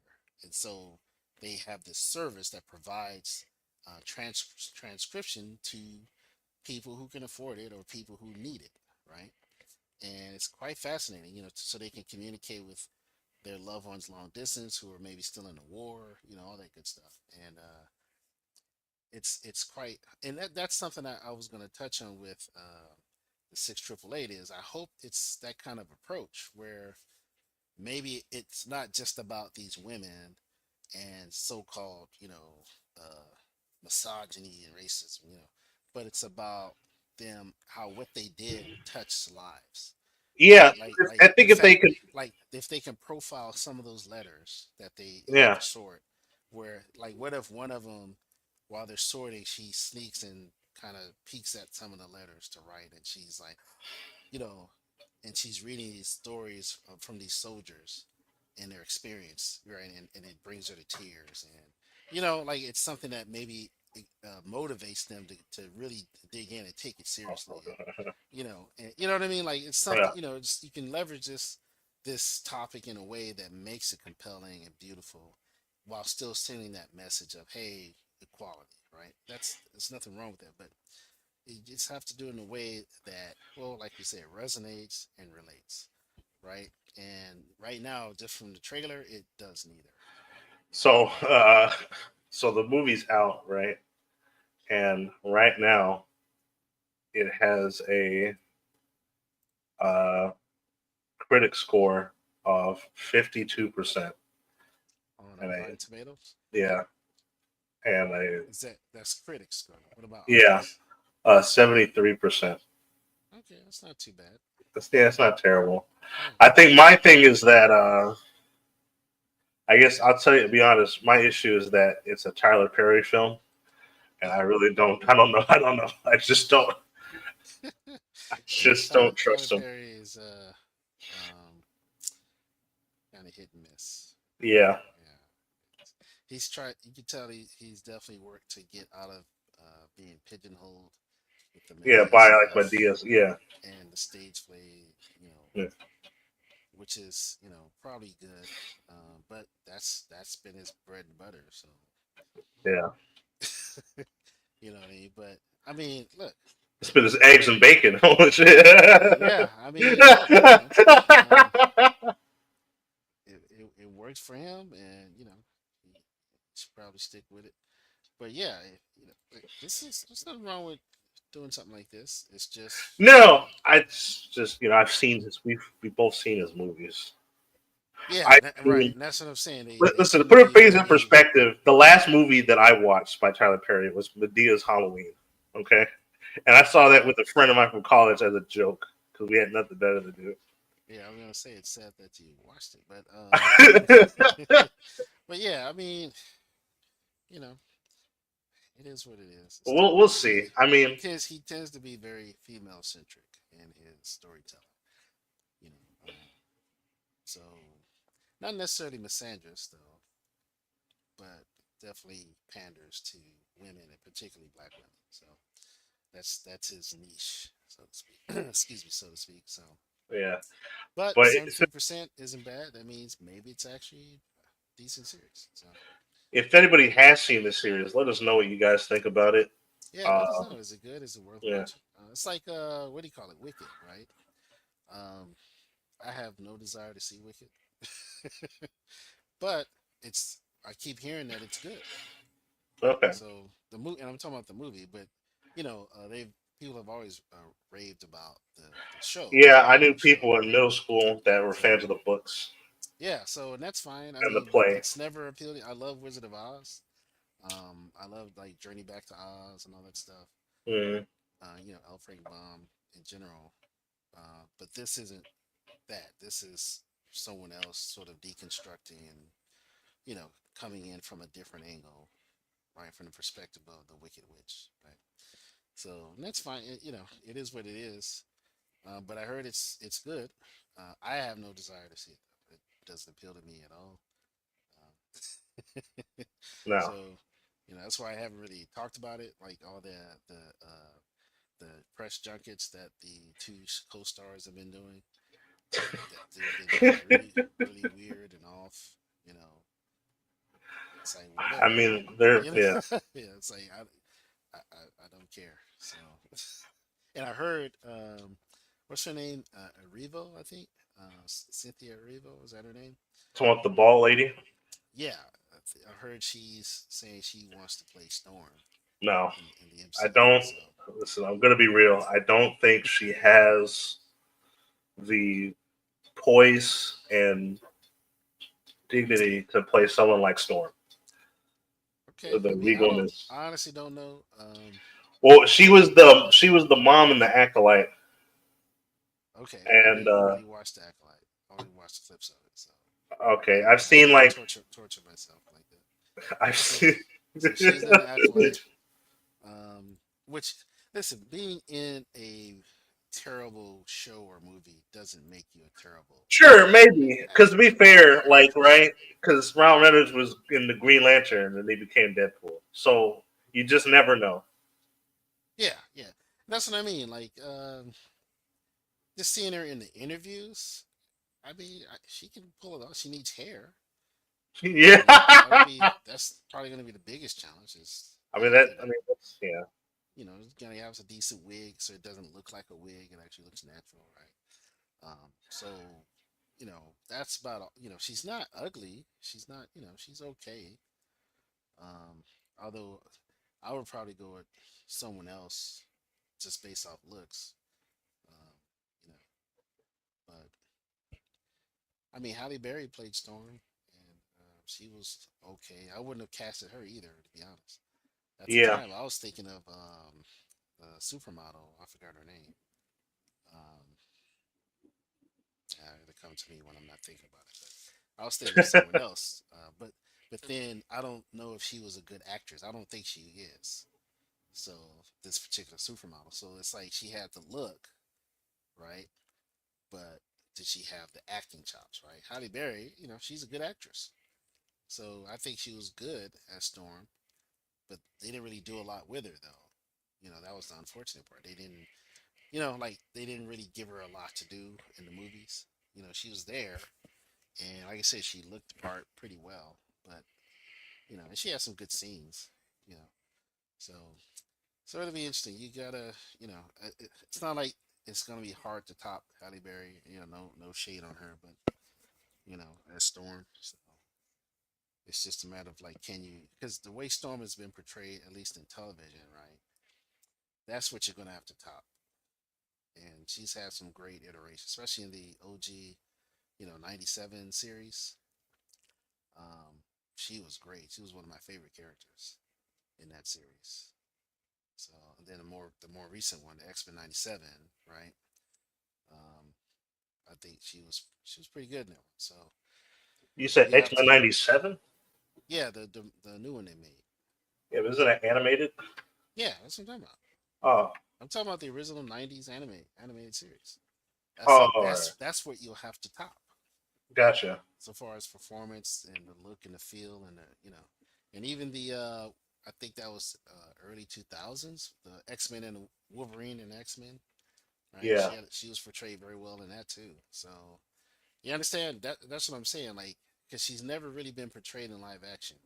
And so they have this service that provides transcription to people who can afford it or people who need it, right? And it's quite fascinating, so they can communicate with their loved ones long distance who are maybe still in the war, all that good stuff. And it's quite, and that's something I was going to touch on with the six triple eight is I hope it's that kind of approach where maybe it's not just about these women and so-called, misogyny and racism, but it's about them how what they did touched lives, Yeah, right? Like I the think if they fact, could, like if they can profile some of those letters that they have yeah. to sort, where like what if one of them, while they're sorting, she sneaks and kind of peeks at some of the letters to write, and she's like, you know, and she's reading these stories from these soldiers and their experience, right? And it brings her to tears. And, like it's something that maybe motivates them to really dig in and take it seriously. And you know what I mean? Like it's something, Yeah. just, you can leverage this topic in a way that makes it compelling and beautiful while still sending that message of, hey, equality, right? There's nothing wrong with that, but you just have to do it in a way that, well, like you said, resonates and relates, right? And right now, just from the trailer, it does neither. So, so the movie's out, right? And right now, it has a uh, critic score of 52%, On and Rotten Tomatoes. yeah, and a That's critics score? What about yeah, audience? 73%. Okay, that's not too bad. It's not terrible. Yeah, I think my thing is that I guess I'll tell you to be honest. My issue is that it's a Tyler Perry film, and I yeah. really don't. I don't know. I don't know. I just don't. I Yeah, just Tyler don't Tyler trust him. Perry is kind of hit and miss. Yeah, Yeah, he's tried. You can tell he's definitely worked to get out of being pigeonholed with the yeah. Medea By like stuff Medias. Yeah, and the stage play, yeah. which is probably good, but that's been his bread and butter. So Yeah. you know what I mean. But I mean, look, Spit his eggs and bacon. Oh shit. yeah, I mean, look, um, it works for him, and he should probably stick with it. But yeah, like, there's nothing wrong with doing something like this. It's just No, I just I've seen his. We both seen his movies. yeah, I right, mean, and that's what I'm saying. They listen, to tend to put be things in very perspective, the last movie that I watched by Tyler Perry was Medea's Halloween. Okay, and I saw that okay. with a friend of mine from college as a joke because we had nothing better to do. Yeah, I was gonna say it's sad that you watched it, but but yeah, I mean, you know, it is what it is. It's We'll Tyler Perry. see. I mean, He tends to be very female centric in his storytelling. You know, so not necessarily misandrous though, but definitely panders to women and particularly black women. So that's his niche, so to speak. Excuse me, so to speak. So, yeah, but but 73% isn't bad. That means maybe it's actually a decent series. So if anybody has seen this series, let us know what you guys think about it. yeah, let us Uh, know. Is it good? Is it worth yeah, watching? It's like what do you call it? Wicked, right? Um, I have no desire to see Wicked, but it's I keep hearing that it's good. okay. So the movie, and I'm talking about the movie, but they've people have always raved about the show, Yeah, the I knew TV show. people in middle school that were So fans of the books yeah, so and that's fine. I and the mean, play. that's never appealed. I love Wizard of Oz. I love like Journey Back to Oz and all that stuff. Mm, L. Frank Baum in general. But this isn't that. This is someone else sort of deconstructing and coming in from a different angle, right, from the perspective of the Wicked Witch, right. So and that's fine. It is what it is. But I heard it's good. I have no desire to see it though. It doesn't appeal to me at all. no. So that's why I haven't really talked about it. Like all the press junkets that the two co-stars have been doing. That they've been really really weird and off. You know, it's like I whatever. mean, they're You know, yeah. yeah. It's like I don't care. So, and I heard what's her name? Erivo, I think. Cynthia Erivo, is that her name? Talking about the ball lady. Yeah, I heard she's saying she wants to play Storm. No, in the I MCU. don't. So Listen, I'm gonna be real. I don't think she has the poise and dignity to play someone like Storm. okay, The I mean, regalness. I honestly don't know. Well, she was the mom in the acolyte, Okay, I and didn't really watch the Acolyte. I only watched the clips of it, so okay, I, I've I don't seen want to like torture myself like that. I've So seen. so she's in the Acolyte. Which listen, being in a terrible show or movie doesn't make you a terrible Sure, maybe. Because to be fair, like actress. right, because Ryan Reynolds was in the Green Lantern and he became Deadpool, so you just never know. Yeah, yeah, that's what I mean. Like, just seeing her in the interviews. I mean, she can pull it off. She needs hair. Yeah, That's probably gonna be the biggest challenge. Is I mean that. you I know mean that's yeah. gonna have a decent wig so it doesn't look like a wig. It actually looks natural, right? So that's about all. She's not ugly. She's not. She's okay. Um, although I would probably go with someone else just based off looks. Um, you know, but I mean, Halle Berry played Storm, and she was okay. I wouldn't have casted her either, to be honest. At the Yeah. time, I was thinking of the supermodel. I forgot her name. Um, it'll come to me when I'm not thinking about it. But I was thinking of someone else. But then I don't know if she was a good actress. I don't think she is. So this particular supermodel. So it's like she had the look, right? But did she have the acting chops, right? Halle Berry, she's a good actress. So I think she was good as Storm, but they didn't really do a lot with her though. That was the unfortunate part. They didn't, like they didn't really give her a lot to do in the movies. She was there, and like I said, she looked the part pretty well. But and she had some good scenes. You know, so it'll be interesting. You gotta, it's not like it's gonna be hard to top Halle Berry. No shade on her, but as Storm. So it's just a matter of like, can you? Because the way Storm has been portrayed, at least in television, right? That's what you're gonna have to top. And she's had some great iterations, especially in the OG, '97 series. She was great. She was one of my favorite characters in that series. So and then the more recent one, the X Men '97, right? Um, I think she was pretty good in that one. So You said you X have Men to, '97. yeah, the new one they made. Yeah, but isn't it animated? Yeah, that's what I'm talking about. Oh, I'm talking about the original '90s animated series. That's oh, like all right. that's what you'll have to top Gotcha. so far as performance and the look and the feel and and even the I think that was early 2000s, the X-Men and the Wolverine and X-Men, right? Yeah. She was portrayed very well in that too. So you understand that's what I'm saying, like because she's never really been portrayed in live action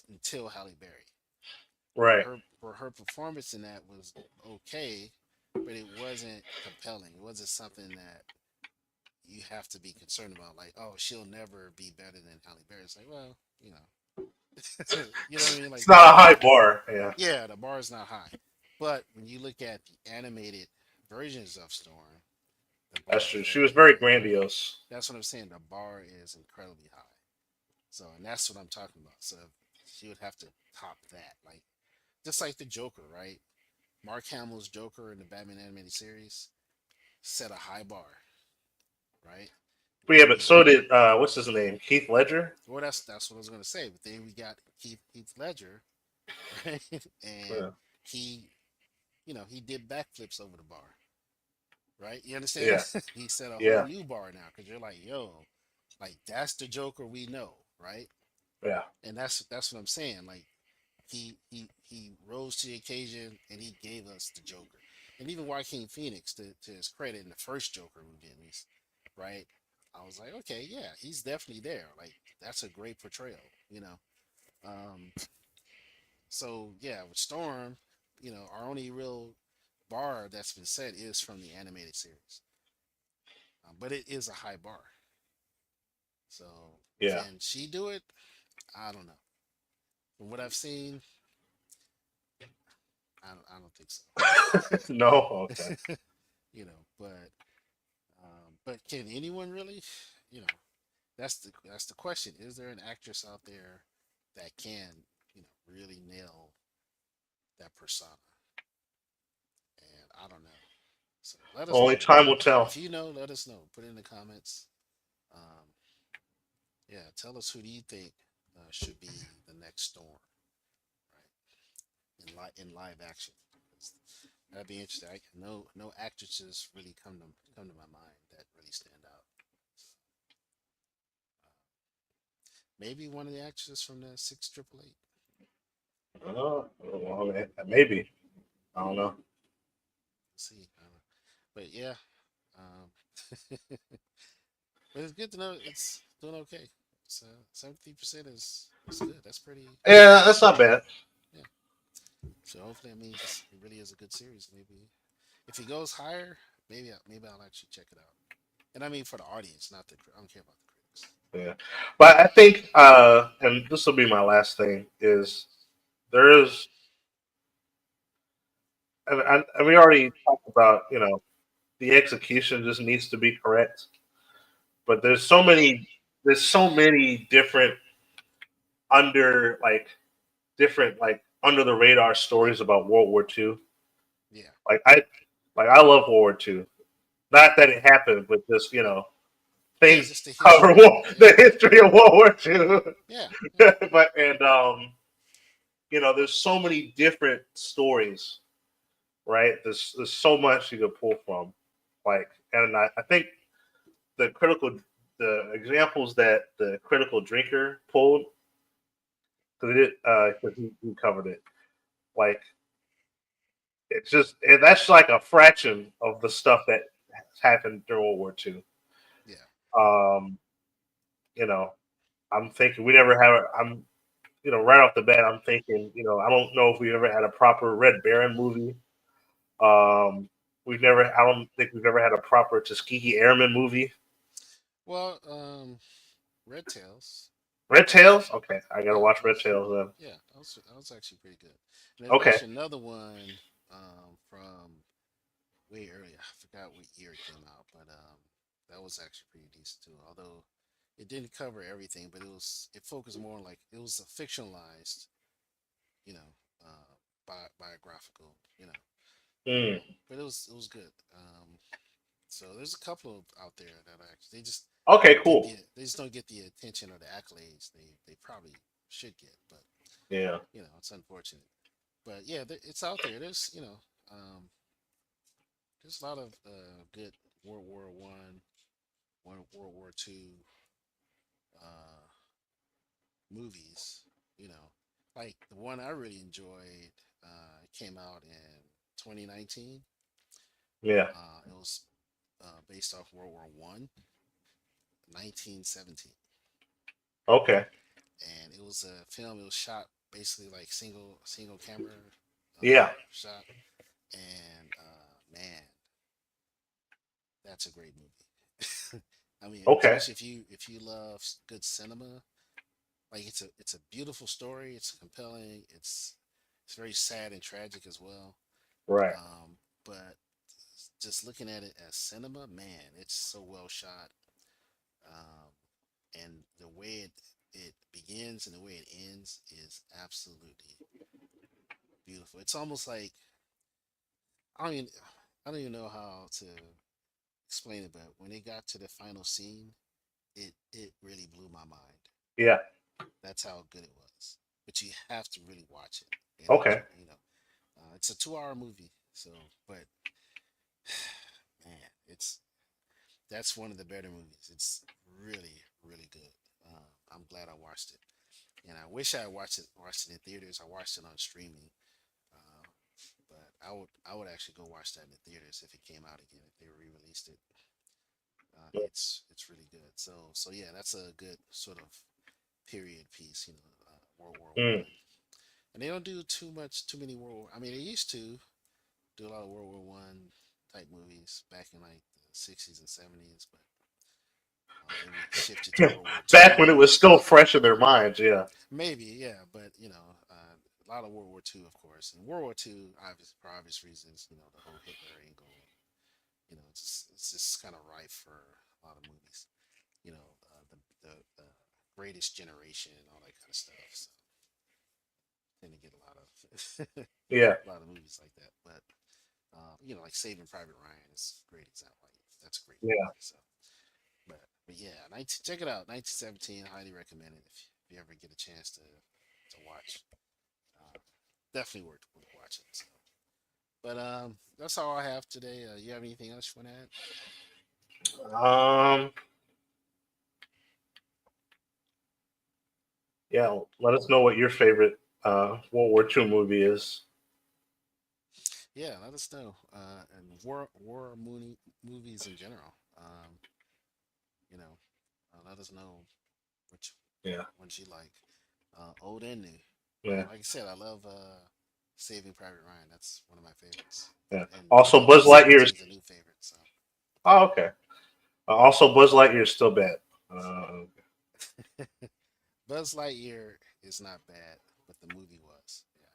until Halle Berry. Right. Her performance in that was okay, but it wasn't compelling. It wasn't something that you have to be concerned about. Like, oh, she'll never be better than Halle Berry. It's like, well, you know what I mean? It's Like, not a high bar. Yeah, yeah, the bar is not high, but when you look at the animated versions of Storm, the that's bar is true. She very was very high. grandiose. That's what I'm saying. The bar is incredibly high. So, and that's what I'm talking about. So, she would have to top that, like just like the Joker, right? Mark Hamill's Joker in the Batman animated series set a high bar, right? But yeah, Then but we so did what's his name? Keith Ledger. well, that's what I was gonna say. But then we got Heath Ledger, right? And Yeah. he, he did backflips over the bar, right? You understand? Yeah. He set a whole Yeah. new bar now because you're like, yo, like that's the Joker we know, right? Yeah. And that's what I'm saying. Like he rose to the occasion and he gave us the Joker. And even Joaquin Phoenix, to his credit, in the first Joker movie at least, right? I was like, okay, yeah, he's definitely there. Like that's a great portrayal, you know. Um, so yeah, with Storm, our only real bar that's been set is from the animated series, but it is a high bar. So Yeah. can she do it? I don't know. From what I've seen, I don't think so. No, okay. You know, but can anyone really? You know, that's the question. Is there an actress out there that can really nail that persona? And I don't know. So let us Only know. time will tell. If you know, let us know. Put it in the comments. Um, yeah, tell us who do you think should be the next Storm, right? In live action. 'Cause that'd be interesting. No actresses really come to my mind that really stand out. So, maybe one of the actresses from the six triple eight. Well, maybe. I don't know. See, but yeah, um, but it's good to know it's doing okay. So 70% is good. That's pretty. Yeah, that's not bad. Yeah. So hopefully that means it really is a good series. Maybe if it goes higher, maybe I'll actually check it out. And I mean for the audience, not the I don't care about the critics. Yeah, but I think, and this will be my last thing, is there is, and we already talked about, the execution just needs to be correct. But there's so many different under like different like under the radar stories about World War II. Yeah. Like I love World War II. Not that it happened, but just Yeah, things just the cover history. the Yeah. history of World War II. Yeah. Yeah. but and there's so many different stories, right? There's so much you could pull from, like, and I think the critical the examples that the critical drinker pulled, because he covered it, like it's just and that's like a fraction of the stuff that has happened during World War II. Yeah. Um, you know, I'm thinking we never have. I'm right off the bat, I'm thinking, I don't know if we ever had a proper Red Baron movie. I don't think we've ever had a proper Tuskegee Airmen movie. Well, Red Tails. Red Tails? Okay, I gotta Yeah, watch that Red was Tails then. yeah, that was actually pretty good. And there's Okay, actually another one from way earlier. I forgot what year it came out, but that was actually pretty decent too. Although it didn't cover everything, but it focused more on like it was a fictionalized, you know, biographical, but it was good. So there's a couple of out there that actually they just okay, don't get cool. the attention or the accolades they probably should get, but Yeah. it's unfortunate. But yeah, it's out there. Um, there's a lot of good World War Two uh, movies. You know, like the one I really enjoyed came out in 2019. Yeah. It was based off World War One, 1917, Okay. and it was a film. It was shot basically like single camera Yeah. shot, and man, that's a great movie. I mean, Okay. especially if you love good cinema, like it's a beautiful story. It's compelling. It's very sad and tragic as well. Right. But just looking at it as cinema, man, it's so well shot. Um, and the way it begins and the way it ends is absolutely beautiful. It's almost like I don't even I don't even know how to explain it, but when it got to the final scene, it really blew my mind. Yeah. That's how good it was. But you have to really watch it. Okay. It's a 2 hour movie, so but man, it's that's one of the better movies. It's really good. I'm glad I watched it, and I wish I watched it in theaters. I watched it on streaming, uh, but I would actually go watch that in the theaters if it came out again if they re-released it. It's really good. So yeah, that's a good sort of period piece. World War Mm. One, and they don't do too many I mean, they used to do a lot of World War One type movies back in like the 60s and 70s, but then we shifted to World War Back when Two. it was still fresh in their minds. Yeah. Maybe, yeah, but a lot of World War II, of course, and World War II, obvious for obvious reasons. You know, the whole Hitler angle. You know, it's just kind of rife for a lot of movies. You know, the Greatest Generation and all that kind of stuff. So tend to get a lot of Yeah, a lot of movies like that. But you know, like Saving Private Ryan is a great example. Like, that's a great yeah. movie. So, but yeah, 19, check it out. 1917, highly recommend it if you ever get a chance to watch. Uh, Definitely worth watching. So, but that's all I have today. You have anything else you want to add? Um, yeah. Let us know what your favorite World War II movie is. Yeah, let us know. And movies in general. You know, let us know which Yeah, ones you like, old and new. yeah, Like I said, I love Saving Private Ryan. That's one of my favorites. yeah. And Also, Buzz Lightyear. 1917 is a new favorite. So, Oh, okay. Also, Buzz Lightyear is still bad. Buzz Lightyear is not bad, but the movie was. Yeah,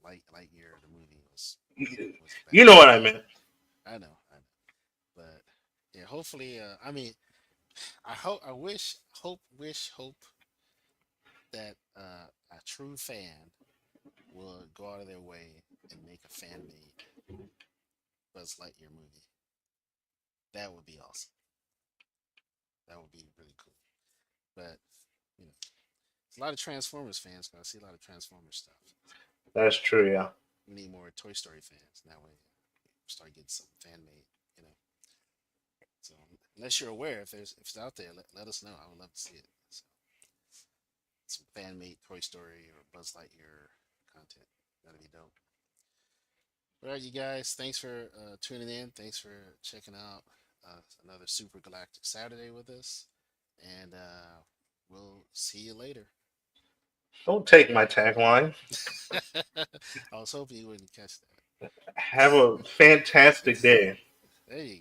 Lightyear, the movie was You bad. know what I meant. I know, but yeah. Hopefully, I mean, I hope, I hope that a true fan will go out of their way and make a fan made Buzz Lightyear movie. That would be awesome. That would be really cool. But you know, a lot of Transformers fans. 'Cause I see a lot of Transformers stuff. That's true. Yeah. We need more Toy Story fans. And that way, start getting some fan made. You know, so unless you're aware, if it's out there, let us know. I would love to see it. So, some fan made Toy Story or Buzz Lightyear content. That'd be dope. All right, you guys. Thanks for tuning in. Thanks for checking out another Super Galactic Saturday with us, and we'll see you later. Don't take my tagline. I was hoping you wouldn't catch that. Have a fantastic day. There you go.